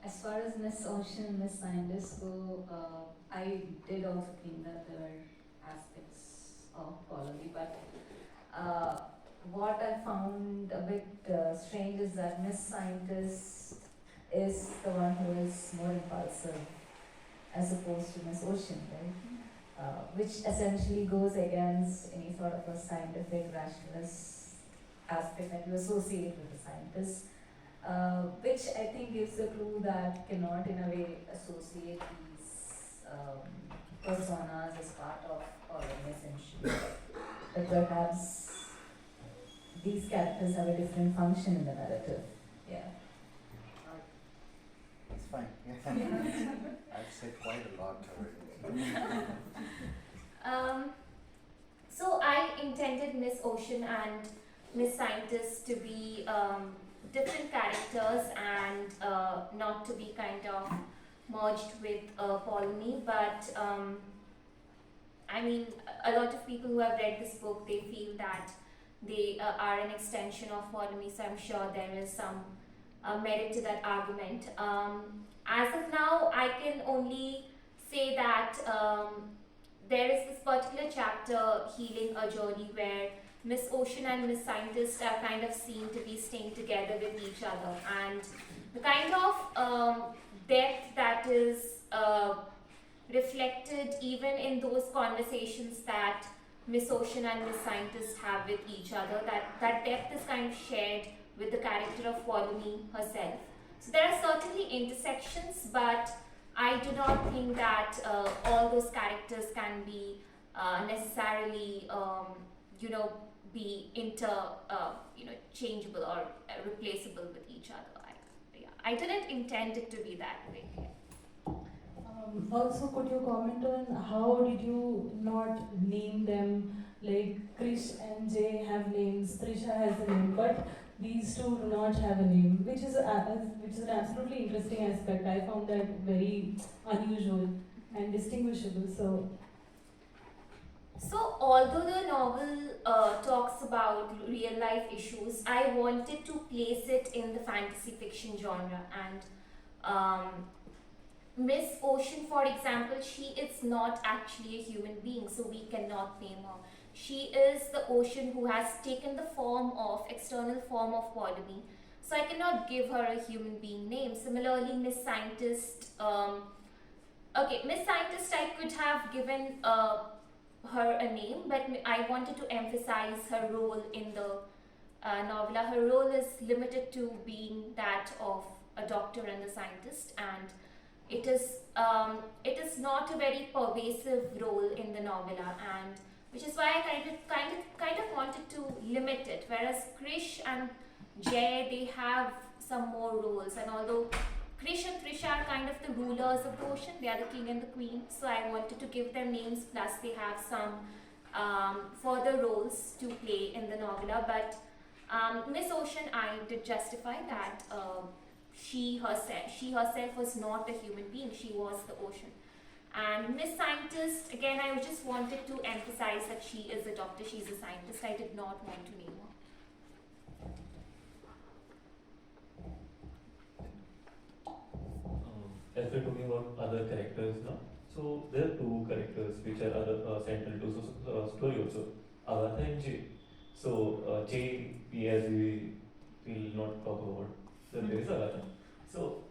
As far as Miss Ocean and Miss Scientist go, I did also think that there were aspects of polygamy, but what I found a bit strange is that Miss Scientist is the one who is more impulsive as opposed to Miss Ocean, right? Which essentially goes against any sort of a scientific rationalist aspect that you associate with a scientist, which I think gives the clue that cannot in a way associate these personas as part of polygamy essentially. But perhaps these characters have a different function in the narrative. Yeah. It's fine. I've said quite a lot already. So I intended Miss Ocean and Miss Scientist to be different characters and not to be kind of merged with Ptolemy, but I mean, a lot of people who have read this book, they feel that they are an extension of Ptolemy, so I'm sure there is some merit to that argument. As of now, I can only say that there is this particular chapter, Healing a Journey, where Miss Ocean and Miss Scientist are kind of seen to be staying together with each other, and the kind of depth that is reflected even in those conversations that Miss Ocean and Miss Scientist have with each other, that depth is kind of shared with the character of Volumi herself. So there are certainly intersections, but I do not think that all those characters can be necessarily, be changeable or replaceable with each other. I didn't intend it to be that way. Also, could you comment on how did you not name them? Like Krish and Jay have names, Trisha has a name, but these two do not have a name, which is an absolutely interesting aspect. I found that very unusual and distinguishable. So, although the novel talks about real life issues, I wanted to place it in the fantasy fiction genre. And Miss Ocean, for example, she is not actually a human being, so we cannot name her. She is the ocean who has taken the external form of Polemy. So I cannot give her a human being name. Similarly, Miss Scientist, Miss Scientist, I could have given her a name, but I wanted to emphasize her role in the novella. Her role is limited to being that of a doctor and a scientist, and it is not a very pervasive role in the novella, and which is why I kind of wanted to limit it. Whereas Krish and Jay, they have some more roles, and although Krish and Trisha are kind of the rulers of the ocean, they are the king and the queen, so I wanted to give them names, plus they have some further roles to play in the novella. But Miss Ocean, I did justify that she herself was not a human being, she was the ocean. And Miss Scientist, again, I just wanted to emphasize that she is a doctor, she's a scientist. I did not want to name her. As we're talking about other characters now, so there are two characters which are central to story also, Agatha and Jay. So Jay, as we will not talk about, so there is Agatha. So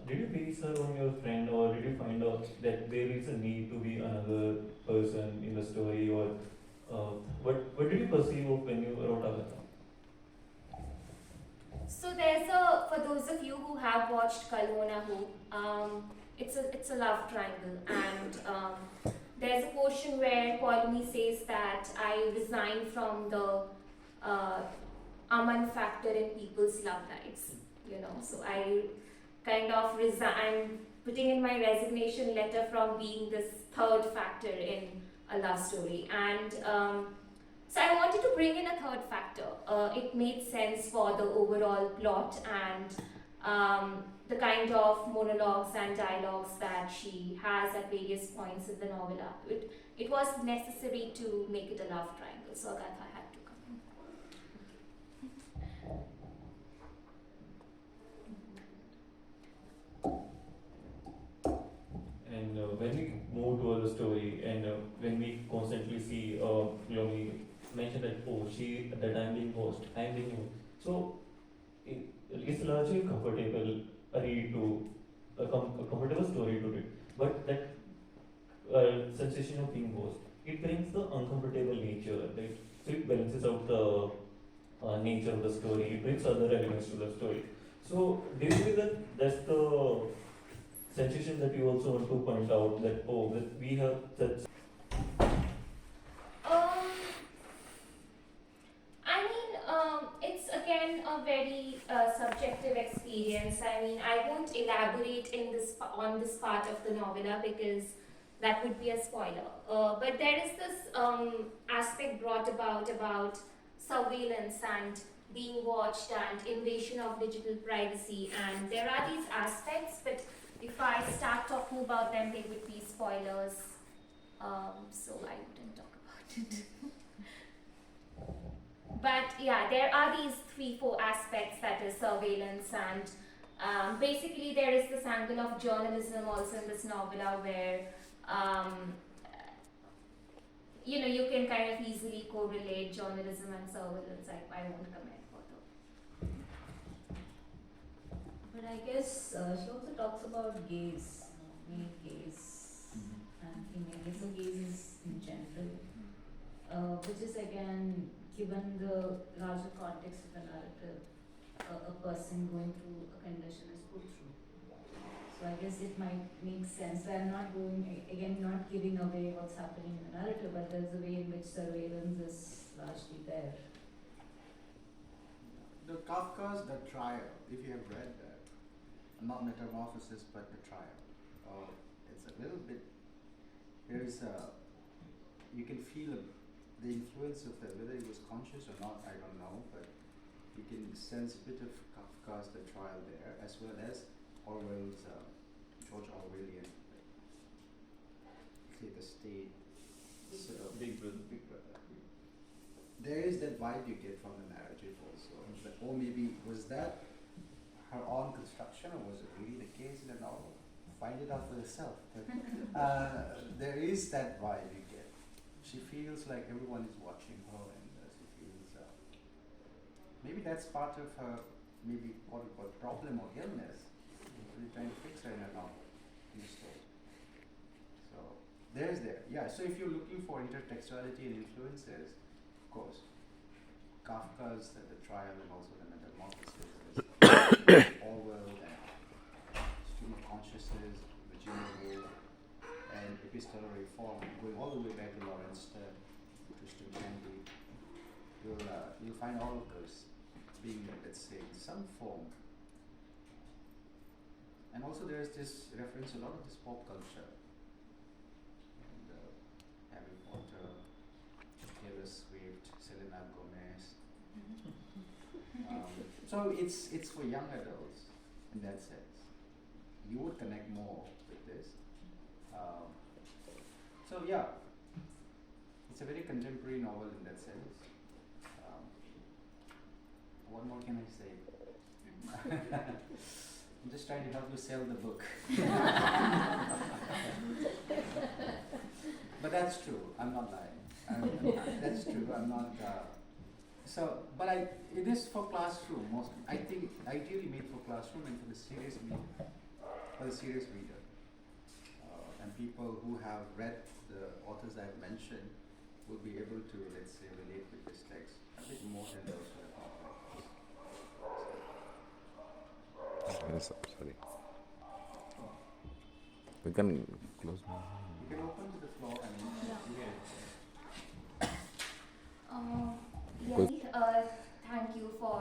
did you base her on your friend, or did you find out that there is a need to be another person in the story, or what did you perceive when you wrote Agatha? So for those of you who have watched Kalona Ho, it's a love triangle, and there's a portion where Polemy says that I resign from the Aman factor in people's love lives, so I kind of I'm putting in my resignation letter from being this third factor in a love story, and so I wanted to bring in a third factor. It made sense for the overall plot and the kind of monologues and dialogues that she has at various points in the novella. It was necessary to make it a love triangle, so Agatha had to come in. And when we move toward the story, and when we constantly see, we mention that, she at that time being host, I am being host. So it's largely comfortable read to a comfortable story to read, but that sensation of being host, it brings the uncomfortable nature, right? So it balances out the nature of the story. It brings other elements to the story. So do you think that that's the sensation that you also want to point out, that that we have such? It's again a very subjective experience. I won't elaborate on this part of the novella because that would be a spoiler. But there is this aspect brought about surveillance and being watched and invasion of digital privacy, and there are these aspects, but if I start talking about them, they would be spoilers, so I wouldn't talk about it. But yeah, there are these 3-4 aspects, that is surveillance and Basically, there is this angle of journalism also in this novella where you can kind of easily correlate journalism and surveillance. I won't comment further. But I guess she also talks about gaze, male gaze and female gaze. So gaze is in general, which is again, given the larger context of the narrative, a person going through a condition is put through. So I guess it might make sense. So I'm not not giving away what's happening in the narrative, but there's a way in which surveillance is largely there. The Kafka's The Trial, if you have read that, not Metamorphosis but The Trial, it's a little bit, you can feel the influence of that, whether it was conscious or not, I don't know, but you can sense a bit of Kafka's The Trial there, as well as Orwell's George Orwellian, say the state, sort of Big Brother. Big Brother. There is that vibe you get from the narrative also. Or maybe was that her own construction, or was it really the case in the novel? Find it out for yourself. But there is that vibe you get. She feels like everyone is watching her, and she feels maybe that's part of her, maybe what we call problem or illness. We're trying to fix her in a novel, in the story. So yeah. So if you're looking for intertextuality and influences, of course, Kafka's The Trial and also the Metamorphosis, Orwell, and Stream of Consciousness, Virginia Woolf, and Epistolary Form, going all the way back to Lawrence Stern, Christian Candy. You'll find all of those being, let's say, in some form. And also there's this reference, a lot of this pop culture. And Harry Potter, Taylor Swift, Selena Gomez. So it's for young adults in that sense. You would connect more with this. So yeah, it's a very contemporary novel in that sense. What more can I say? I'm just trying to help you sell the book. But that's true. I'm not lying. That's true. I'm not. It is for classroom. I think ideally made for classroom and for the serious reader, and people who have read the authors I've mentioned will be able to, let's say, relate with this text a bit more than those who have not read this. Yes, sorry. We can close now. You can open to the floor and Thank you for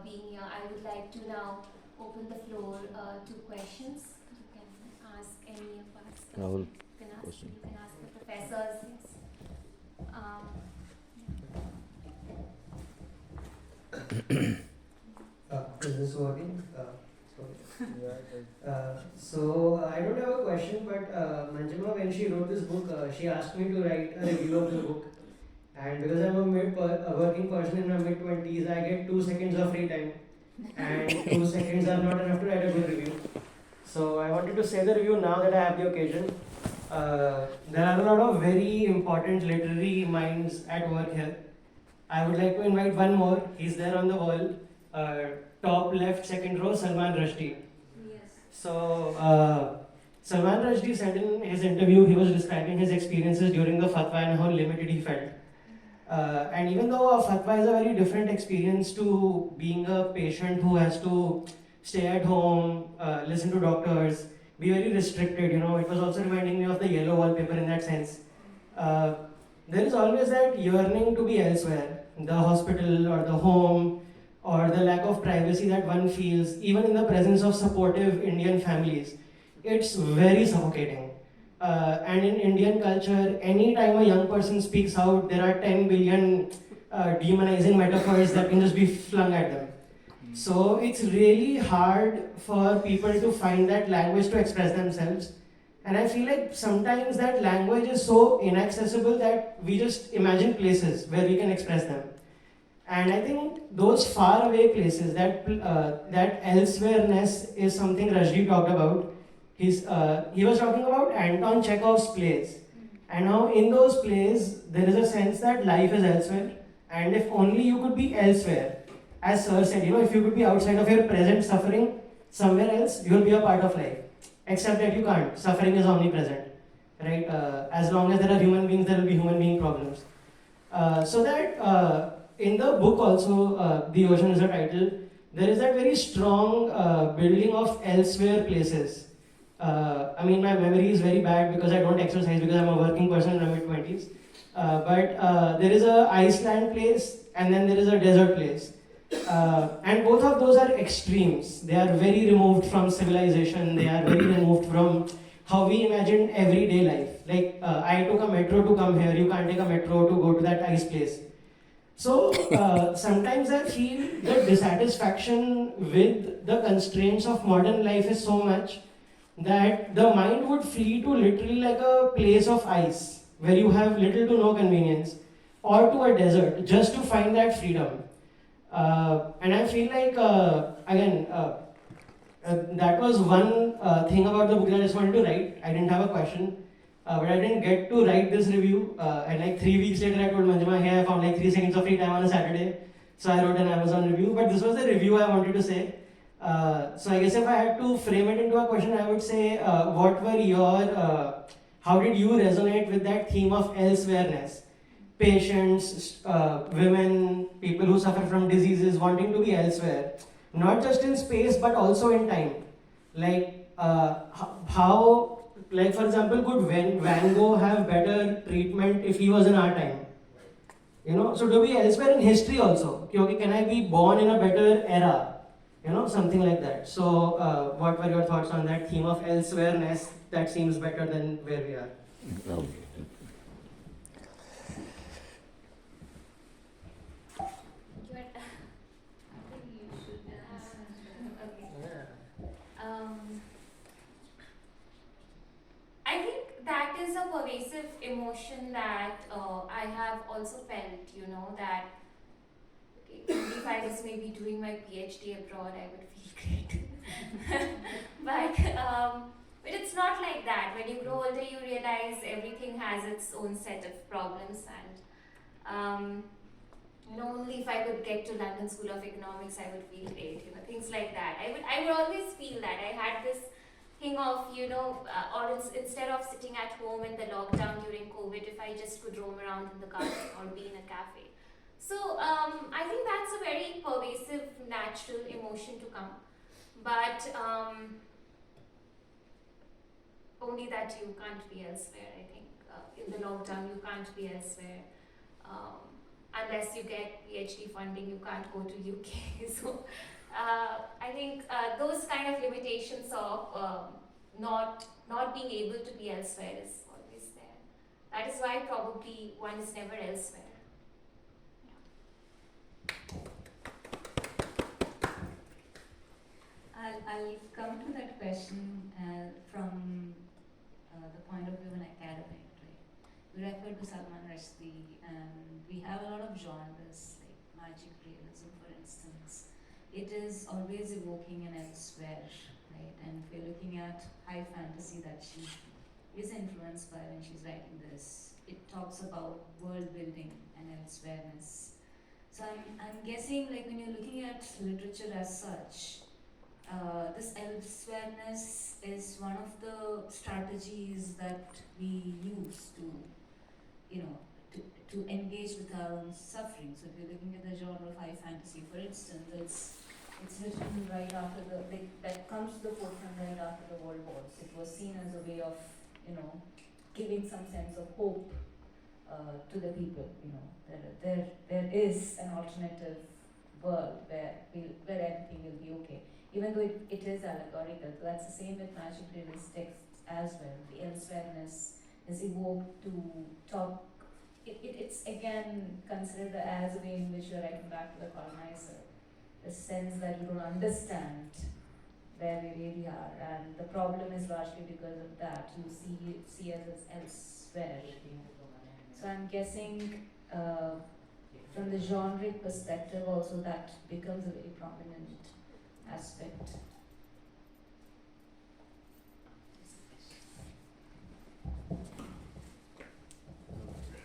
being here. I would like to now open the floor to questions. You can ask any of us. Rahul, You can ask the professors. Yes. Is this working? So I don't have a question, but Manjima, when she wrote this book, she asked me to write a review of the book. And because I'm a working person in my mid-20s, I get 2 seconds of free time. And 2 seconds are not enough to write a good review. So I wanted to say the review now that I have the occasion. There are a lot of very important literary minds at work here. I would like to invite one more. He's there on the wall. Top left, second row, Salman Rushdie. Yes. So, Salman Rushdie said in his interview, he was describing his experiences during the fatwa and how limited he felt. And even though a fatwa is a very different experience to being a patient who has to stay at home, listen to doctors, be very restricted, it was also reminding me of the yellow wallpaper in that sense. There is always that yearning to be elsewhere, the hospital or the home, or the lack of privacy that one feels, even in the presence of supportive Indian families. It's very suffocating. And in Indian culture, anytime a young person speaks out, there are 10 billion demonizing metaphors that can just be flung at them. So it's really hard for people to find that language to express themselves. And I feel like sometimes that language is so inaccessible that we just imagine places where we can express them. And I think those faraway places, that elsewhereness is something Rajdeep talked about. He was talking about Anton Chekhov's plays. And now in those plays, there is a sense that life is elsewhere. And if only you could be elsewhere. As Sir said, if you could be outside of your present suffering, somewhere else, you'll be a part of life. Except that you can't. Suffering is omnipresent. Right? As long as there are human beings, there will be human being problems. In the book also, The Ocean is the title, there is that very strong building of elsewhere places. My memory is very bad because I don't exercise because I'm a working person in my mid-20s. But there is a Iceland place and then there is a desert place. And both of those are extremes. They are very removed from civilization. They are very removed from how we imagine everyday life. Like, I took a metro to come here. You can't take a metro to go to that ice place. So, sometimes I feel the dissatisfaction with the constraints of modern life is so much that the mind would flee to literally like a place of ice where you have little to no convenience, or to a desert just to find that freedom. And I feel like, that was one thing about the book that I just wanted to write. I didn't have a question. But I didn't get to write this review. And like 3 weeks later, I told Manjima, hey, I found like 3 seconds of free time on a Saturday. So I wrote an Amazon review. But this was the review I wanted to say. So I guess if I had to frame it into a question, I would say, how did you resonate with that theme of elsewhereness? Patients, women, people who suffer from diseases wanting to be elsewhere. Not just in space, but also in time. Like, how, like for example, could Van Gogh have better treatment if he was in our time? So to be elsewhere in history also. Okay, can I be born in a better era? Something like that. So, what were your thoughts on that theme of elsewhereness that seems better than where we are? Okay. I think that is a pervasive emotion that I have also felt, that if I was maybe doing my PhD abroad, I would feel great. But it's not like that. When you grow older, you realize everything has its own set of problems, and only if I could get to London School of Economics, I would feel great. Things like that. I would always feel that I had this thing of, instead of sitting at home in the lockdown during COVID, if I just could roam around in the garden or be in a cafe. So I think that's a very pervasive, natural emotion to come. But only that you can't be elsewhere, I think. In the lockdown, you can't be elsewhere. Unless you get PhD funding, you can't go to UK. So I think those kind of limitations of not being able to be elsewhere is always there. That is why probably one is never elsewhere. I'll come to that question from the point of view of an academic, right? We refer to Salman Rushdie, and we have a lot of genres like magic realism, for instance. It is always evoking an elsewhere, right? And if we're looking at high fantasy that she is influenced by when she's writing this, it talks about world building and elsewhereness. So I'm guessing, like when you're looking at literature as such, this elsewhereness is one of the strategies that we use to engage with our own suffering. So if you're looking at the genre of high fantasy, for instance, it's written right after that comes to the forefront right after the World Wars. It was seen as a way of, giving some sense of hope to the people. There is an alternative world where everything will be okay. Even though it is allegorical, so that's the same with magic realist texts as well. The elsewhereness is evoked to talk. It's again considered as a way in which you're writing back to the colonizer. The sense that you don't understand where we really are, and the problem is largely because of that. You see us as elsewhere. So I'm guessing from the genre perspective also that becomes a very prominent aspect.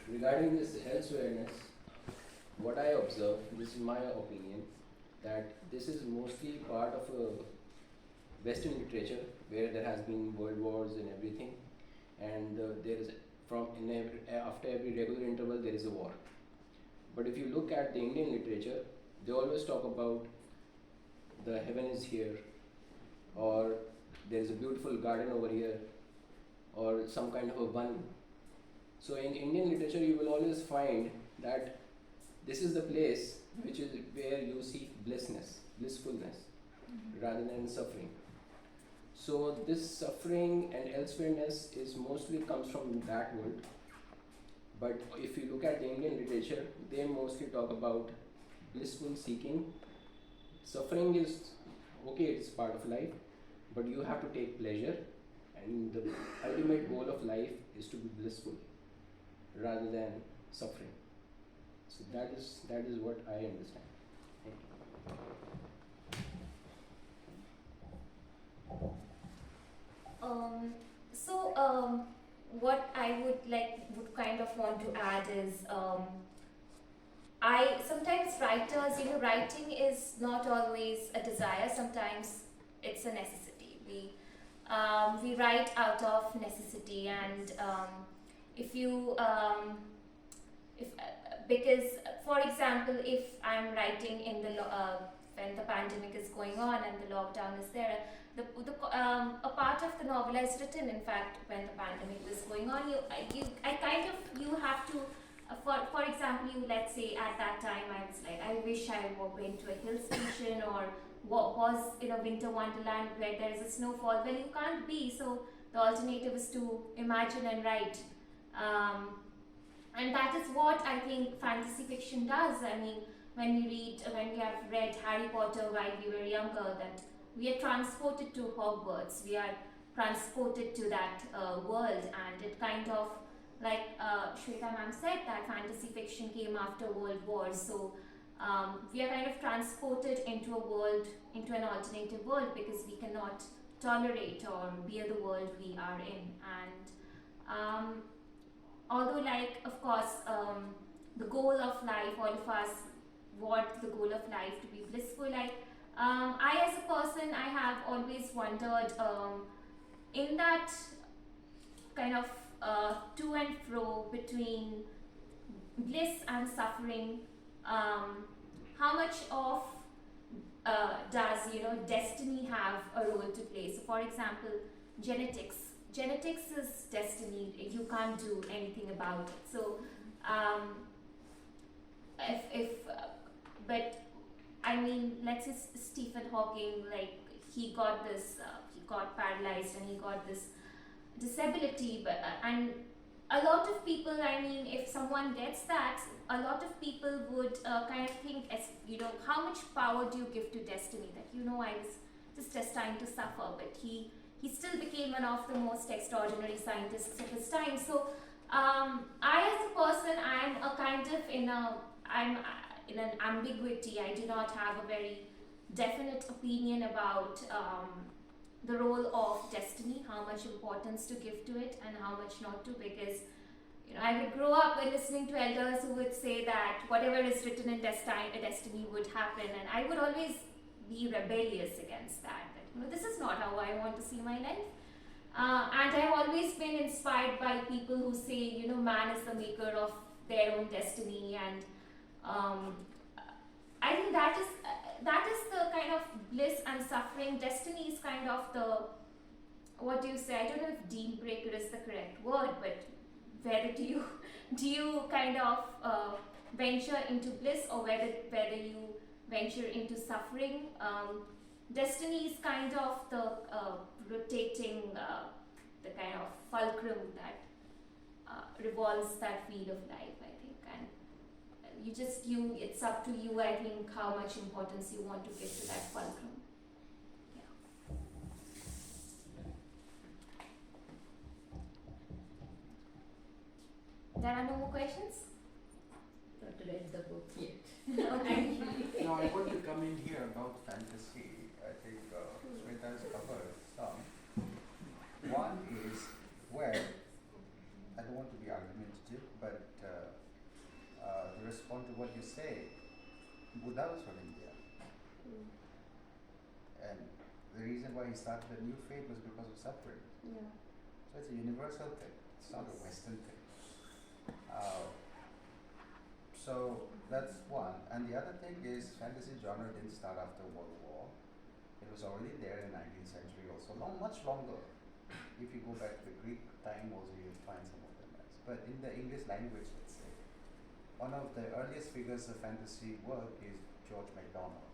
Regarding this elsewhereness, what I observe, this is my opinion, that this is mostly part of a Western literature where there has been world wars and everything, and there is after every regular interval there is a war. But if you look at the Indian literature, they always talk about the heaven is here, or there is a beautiful garden over here, or some kind of a one. So in Indian literature, you will always find that this is the place which is where you seek blissfulness, rather than suffering. So this suffering and elsewhereness is mostly comes from that world. But if you look at the Indian literature, they mostly talk about blissful seeking. Suffering is okay, it's part of life, but you have to take pleasure, and the ultimate goal of life is to be blissful rather than suffering. So that is what I understand. Thank you. What I would kind of want to add is, I sometimes writers, writing is not always a desire. Sometimes it's a necessity. We write out of necessity, and because, for example, if I'm writing in the when the pandemic is going on and the lockdown is there, a part of the novella is written, in fact, when the pandemic was going on. You have to, for example, let's say at that time I was like, I wish I went to a hill station or was in a winter wonderland where there is a snowfall. Well, you can't be, so the alternative is to imagine and write. And that is what I think fantasy fiction does. I mean, when we have read Harry Potter while we were younger, that we are transported to Hogwarts, we are transported to that world, and it kind of, like Swetha ma'am said, that fantasy fiction came after World War, so we are kind of transported into a world, into an alternative world, because we cannot tolerate or bear the world we are in. And although, of course, the goal of life, all of us want the goal of life to be blissful. I as a person, I have always wondered, in that kind of to and fro between bliss and suffering, how much of does destiny have a role to play? So, for example, genetics is destiny. You can't do anything about it. So, but I mean, let's say Stephen Hawking, he got paralyzed and he got this disability, but and a lot of people, I mean, if someone gets that, a lot of people would kind of think, as how much power do you give to destiny? That I was just destined to suffer, but he still became one of the most extraordinary scientists of his time. So I, as a person, I'm in an ambiguity. I do not have a very definite opinion about the role of destiny, how much importance to give to it and how much not to, because I would grow up listening to elders who would say that whatever is written in destiny would happen, and I would always be rebellious against that. This is not how I want to see my life. And I've always been inspired by people who say, man is the maker of their own destiny, and I think that is the kind of bliss and suffering. Destiny is kind of the, what do you say? I don't know if deal breaker is the correct word, but whether do you kind of venture into bliss, or whether you venture into suffering. Destiny is kind of the rotating, the kind of fulcrum that revolves that wheel of life, I think. And it's up to you, I think, how much importance you want to give to that fulcrum. Yeah. There are no more questions? Not to read the book. Yeah. Buddha was from India. And the reason why he started a new faith was because of suffering. Yeah. So it's a universal thing, it's not a Western thing. So that's one. And the other thing is fantasy genre didn't start after World War. It was already there in the 19th century also, much longer. If you go back to the Greek time also, you'll find some of them. But in the English language, let's say, one of the earliest figures of fantasy work is George MacDonald.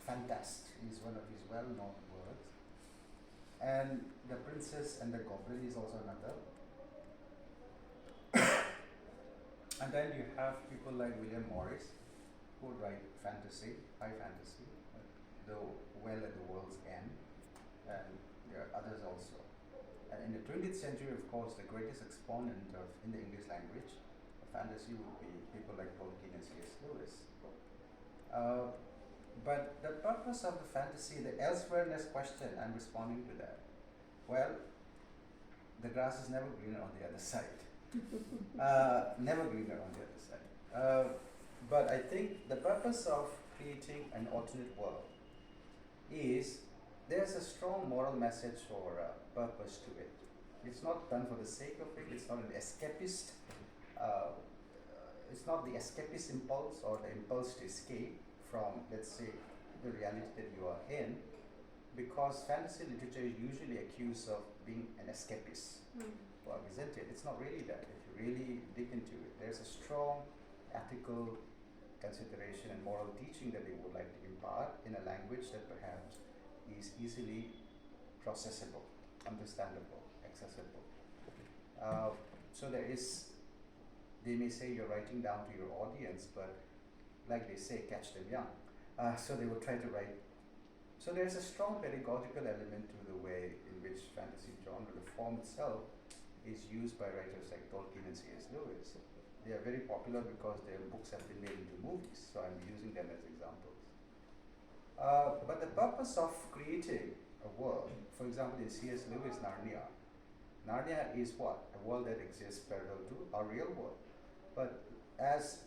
Fantast is one of his well-known works. And The Princess and the Goblin is also another. And then you have people like William Morris, who write fantasy, high fantasy, The Well at the World's End, and there are others also. And in the 20th century, of course, the greatest exponent in the English language of fantasy would be people like Tolkien and C.S. Lewis. But the purpose of the fantasy, the elsewhereness question, I'm responding to that. Well, the grass is never greener on the other side. Never greener on the other side. But I think the purpose of creating an alternate world is there's a strong moral message or purpose to it. It's not done for the sake of it. It's not an escapist. It's not the escapist impulse or the impulse to escape from, let's say, the reality that you are in, because fantasy literature is usually accused of being an escapist. Well, isn't it? It's not really that. If you really dig into it, there's a strong ethical consideration and moral teaching that they would like to impart in a language that perhaps is easily processable, understandable, accessible. So there is, they may say you're writing down to your audience, but like they say, catch them young. So they will try to write. So there's a strong pedagogical element to the way in which fantasy genre, the form itself, is used by writers like Tolkien and C.S. Lewis. They are very popular because their books have been made into movies, so I'm using them as examples. But the purpose of creating a world, for example, in C.S. Lewis' Narnia is what? A world that exists parallel to our real world. But as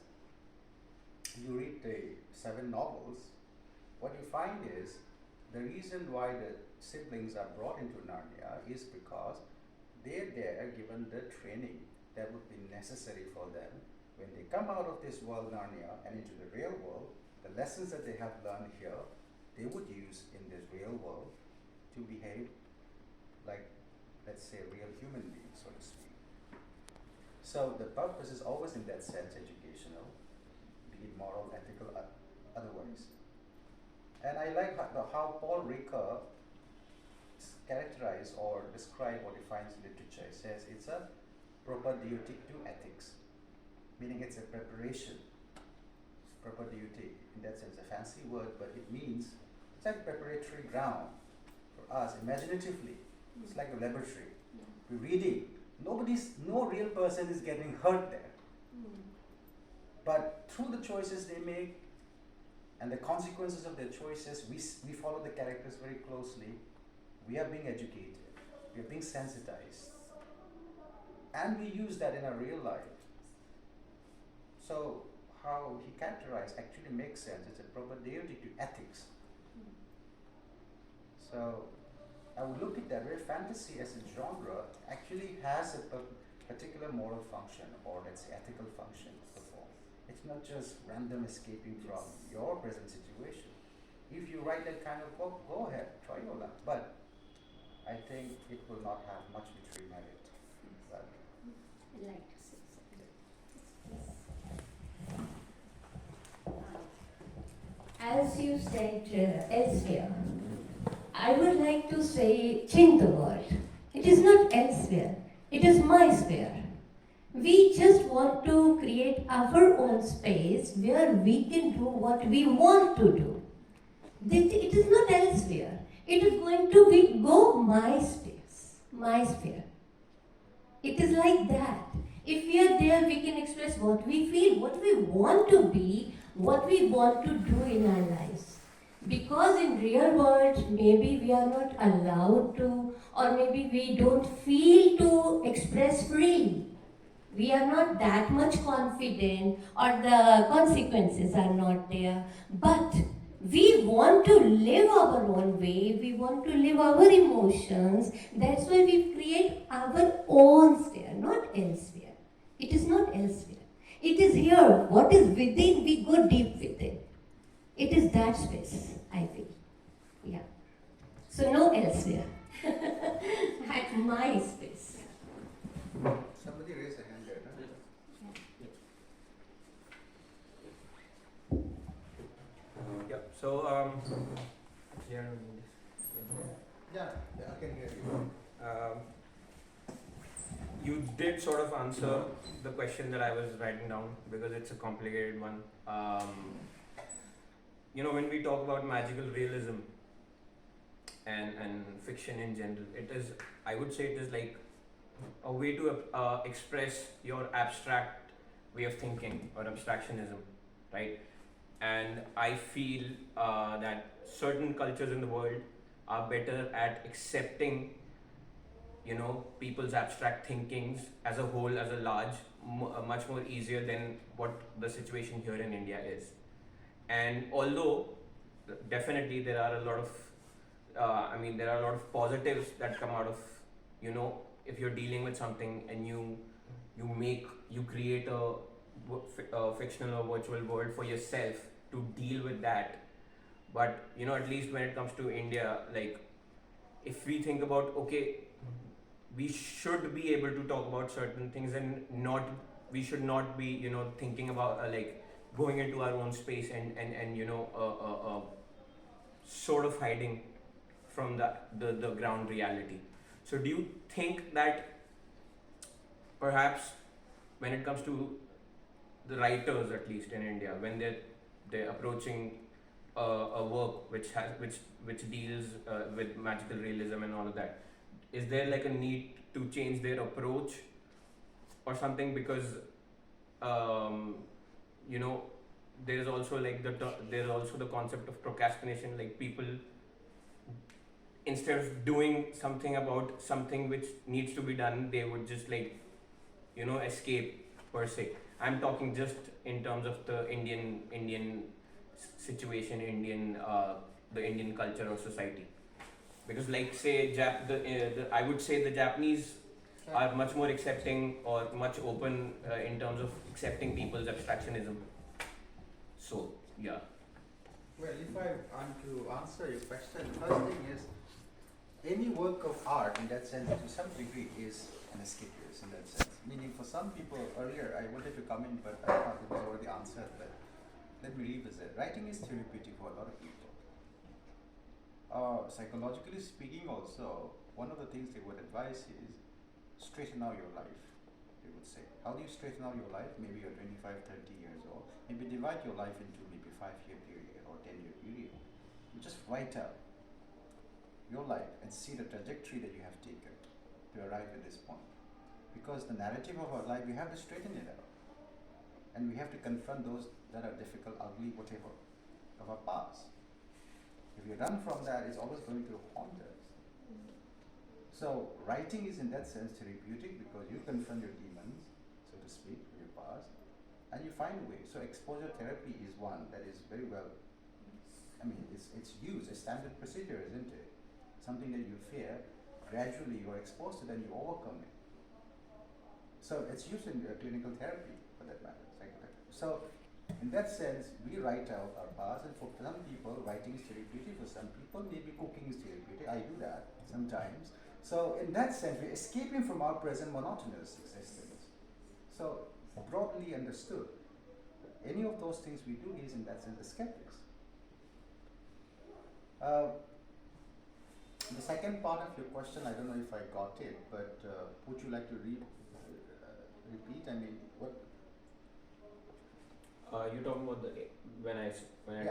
you read the 7 novels, what you find is the reason why the siblings are brought into Narnia is because they're there given the training that would be necessary for them when they come out of this world Narnia and into the real world. The lessons that they have learned here, they would use in this real world to behave like, let's say, real human beings, so to speak. So the purpose is always in that sense educational, be it moral, ethical, otherwise. And I like how Paul Ricoeur characterize or describe or defines literature. It says it's a propedeutic to ethics, meaning it's a preparation. Propedeutic, in that sense, a fancy word, but it means it's like preparatory ground for us imaginatively. It's like a laboratory. We're reading. No real person is getting hurt there. But through the choices they make and the consequences of their choices, we follow the characters very closely. We are being educated. We are being sensitized. And we use that in our real life. So how he characterized actually makes sense. It's a propedeutic to ethics. So I would look at that way. Fantasy as a genre actually has a particular moral function, or let's say ethical function to perform. It's not just random escaping from your present situation. If you write that kind of book, go ahead, try your luck. But I think it will not have much literary merit. But I'd like to say something. As you said elsewhere, I would like to say change the world. It is not elsewhere, it is my sphere. We just want to create our own space where we can do what we want to do. It is not elsewhere. It is going to go my space, my sphere. It is like that. If we are there, we can express what we feel, what we want to be, what we want to do in our lives. Because in real world, maybe we are not allowed to, or maybe we don't feel to express freely. We are not that much confident, or the consequences are not there. But we want to live our own way, we want to live our emotions. That's why we create our own sphere, not elsewhere. It is not elsewhere. It is here. What is within, we go deep within. It is that space, I feel. Yeah. So no elsewhere. At my space. Somebody raise a hand there. Huh? Yeah. So, yeah, Yeah, I can hear you. you did sort of answer the question that I was writing down because it's a complicated one. When we talk about magical realism and fiction in general, it is, I would say, it is like a way to express your abstract way of thinking or abstractionism, right? And I feel that certain cultures in the world are better at accepting, people's abstract thinkings as a whole, as a large, much more easier than what the situation here in India is. And although definitely there are a lot of, there are a lot of positives that come out of, if you're dealing with something and you create a fictional or virtual world for yourself to deal with that. But at least when it comes to India, like, if we think about, okay, we should be able to talk about certain things and we should not be thinking about like going into our own space and sort of hiding from the ground reality. So do you think that perhaps when it comes to the writers, at least in India, when they're approaching a work which deals with magical realism and all of that, is there like a need to change their approach or something? Because there is also like there's also the concept of procrastination, like people, instead of doing something about something which needs to be done, they would just like escape per se. I'm talking just in terms of the Indian situation, the Indian culture or society. Because like say I would say the Japanese are much more accepting or much open in terms of accepting people's abstractionism. So yeah. Well, if I want to answer your question, the first thing is, any work of art in that sense, to some degree, is an escapist in that sense. Meaning, for some people, earlier I wanted to come in, but I thought it was already answered. But let me revisit. Writing is therapeutic for a lot of people. Psychologically speaking, also, one of the things they would advise is straighten out your life. They would say, how do you straighten out your life? Maybe you're 25, 30 years old. Maybe divide your life into maybe 5-year period or 10-year period. You just write out your life and see the trajectory that you have taken to arrive at this point. Because the narrative of our life, we have to straighten it out. And we have to confront those that are difficult, ugly, whatever, of our past. If you run from that, it's always going to haunt us. So writing is in that sense therapeutic because you confront your demons, so to speak, your past, and you find a way. So exposure therapy is one that is very well, it's used, a standard procedure, isn't it? Something that you fear, gradually you are exposed to it and you overcome it. So it's used in clinical therapy, for that matter, psychotherapy. So in that sense, we write out our past, and for some people, writing is therapeutic. For some people, maybe cooking is therapeutic. I do that sometimes. So in that sense, we're escaping from our present monotonous existence. So broadly understood, any of those things we do is in that sense escapist. The second part of your question, I don't know if I got it, but would you like to repeat? What? You're talking about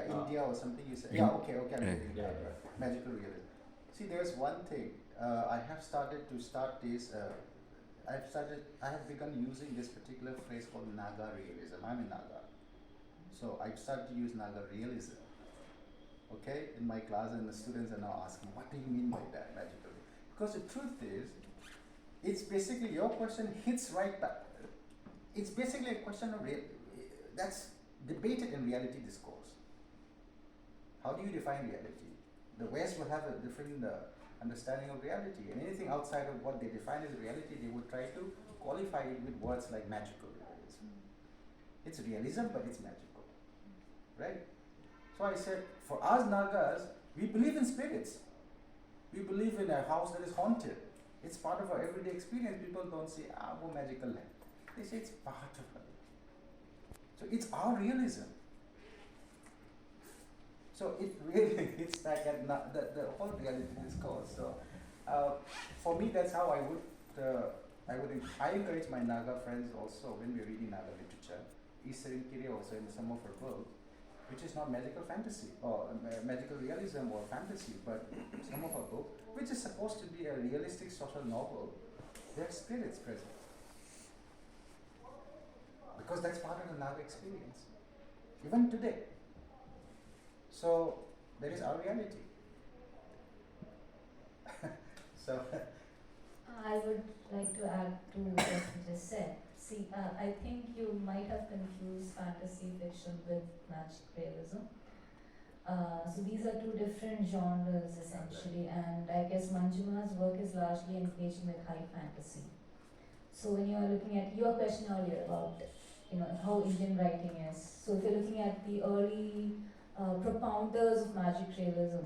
India or something you said. I'm getting yeah. right. Magical realism. See, there's one thing. I have started this. I have begun using this particular phrase called Naga realism. I'm a Naga, so I started to use Naga realism. Okay, in my class, and the students are now asking, "What do you mean by that, magically?" Because the truth is, it's basically your question hits right back it's basically a question of that's debated in reality discourse. How do you define reality? The West will have a different understanding of reality, and anything outside of what they define as reality, they would try to qualify it with words like magical realism. It's realism, but it's magical, right? So I said, for us Nagas, we believe in spirits. We believe in a house that is haunted. It's part of our everyday experience. People don't say, wo magical land. They say it's part of it. So it's our realism. So it really hits back at the whole reality discourse. So for me, that's how I encourage my Naga friends also when we're reading Naga literature. Eastern Kiri also in some of her books, which is not magical fantasy or magical realism or fantasy, but some of her books, which is supposed to be a realistic social novel, there are spirits present. Because that's part of the Naga experience, even today. So there is our reality. So I would like to add to what you just said. See, I think you might have confused fantasy fiction with magic realism. So these are two different genres essentially, and I guess Manjuma's work is largely engaging with high fantasy. So when you are looking at your question earlier about how Indian writing is, so if you're looking at the early propounders of magic realism,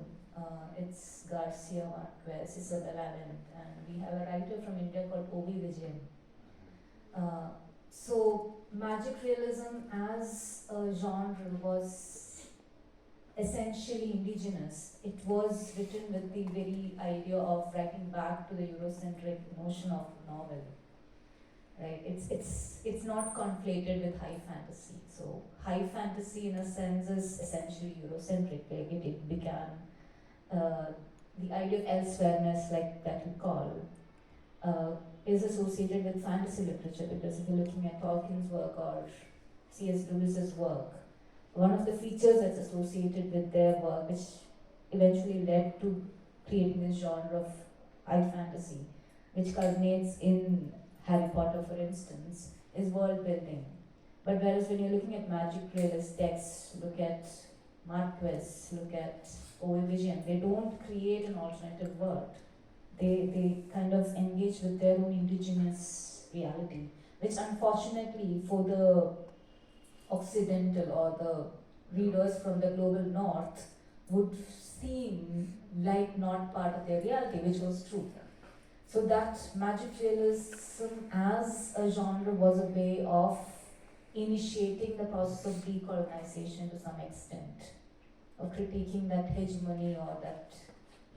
it's Garcia Marquez, Isabel Allende, and we have a writer from India called O.V. Vijayan. So magic realism as a genre was essentially indigenous. It was written with the very idea of writing back to the Eurocentric notion of novel. Right? It's not conflated with high fantasy. So high fantasy in a sense is essentially Eurocentric. Like it began the idea of elsewhereness, like that we call, is associated with fantasy literature, because if you're looking at Tolkien's work or C.S. Lewis's work, one of the features that's associated with their work, which eventually led to creating this genre of high fantasy, which culminates in Harry Potter, for instance, is world building. But whereas when you're looking at magic realist texts, look at Marquez, look at O.V. Vijayan, they don't create an alternative world. They kind of engage with their own indigenous reality, which unfortunately for the Occidental or the readers from the global north would seem like not part of their reality, which was true. So that magic realism as a genre was a way of initiating the process of decolonization to some extent, of critiquing that hegemony or that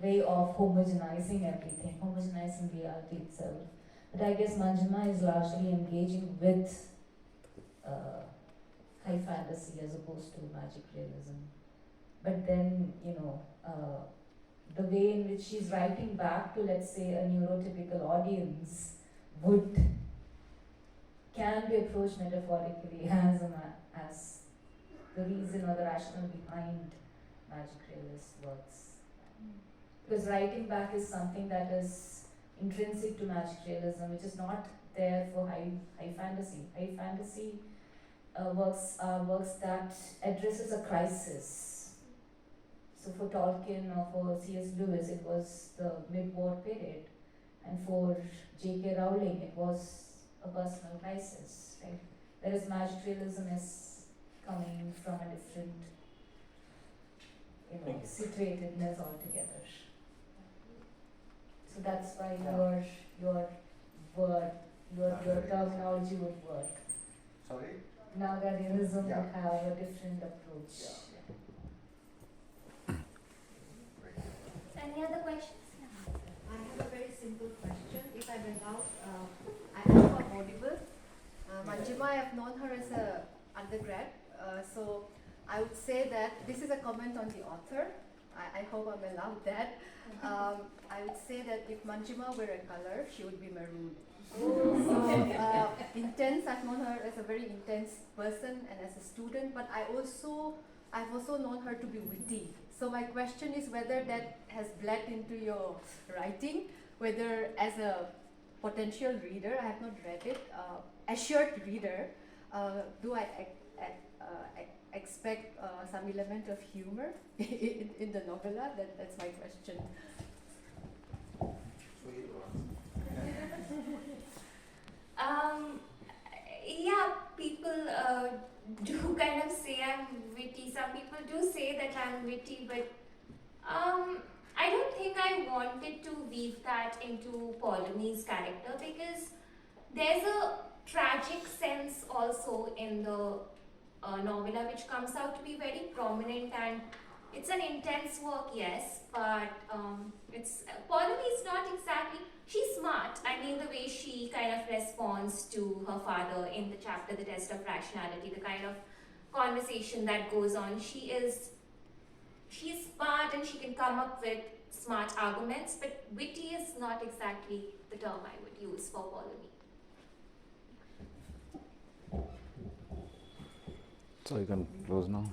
way of homogenizing everything, homogenizing reality itself. But I guess Manjuma is largely engaging with high fantasy as opposed to magic realism. But then, the way in which she's writing back to, let's say, a neurotypical audience can be approached metaphorically as the reason or the rationale behind magic realist works. Because writing back is something that is intrinsic to magic realism, which is not there for high fantasy. High fantasy works are works that addresses a crisis. So for Tolkien or for C.S. Lewis, it was the mid-war period, and for J.K. Rowling, it was a personal crisis, right? Whereas magic realism is coming from a different, situatedness altogether. So that's why your terminology would work. sorry? Naga realism Yeah. would have a different approach. Any other questions? I have a very simple question. If I may out, I hope I'm audible. Manjuma, I have known her as an undergrad, so I would say that this is a comment on the author. I hope I'm allowed that. I would say that if Manjuma were a color, she would be maroon. So intense, I've known her as a very intense person and as a student, but I've also known her to be witty. So my question is whether that has bled into your writing, whether as a potential reader, I have not read it, assured reader, do I expect some element of humor in the novella? That's my question. Yeah, people do kind of say I'm witty. Some people do say that I'm witty, but I don't think I wanted to weave that into Pauline's character because there's a tragic sense also in the novella which comes out to be very prominent, and it's an intense work, yes, but Pauline is not exactly, she's smart. I mean, the way she kind of responds to her father in the chapter, The Test of Rationality, the kind of conversation that goes on, she's smart and she can come up with smart arguments, but witty is not exactly the term I would use for Pauline. So you can close now.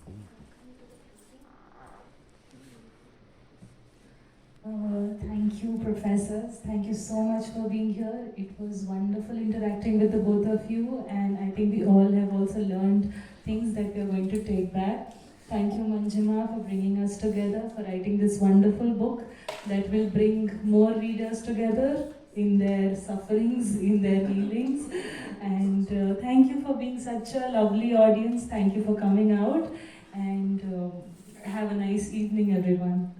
Thank you, professors. Thank you so much for being here. It was wonderful interacting with the both of you, and I think we all have also learned things that we are going to take back. Thank you, Manjima, for bringing us together, for writing this wonderful book that will bring more readers together in their sufferings, in their healings. And thank you for being such a lovely audience. Thank you for coming out, and have a nice evening, everyone.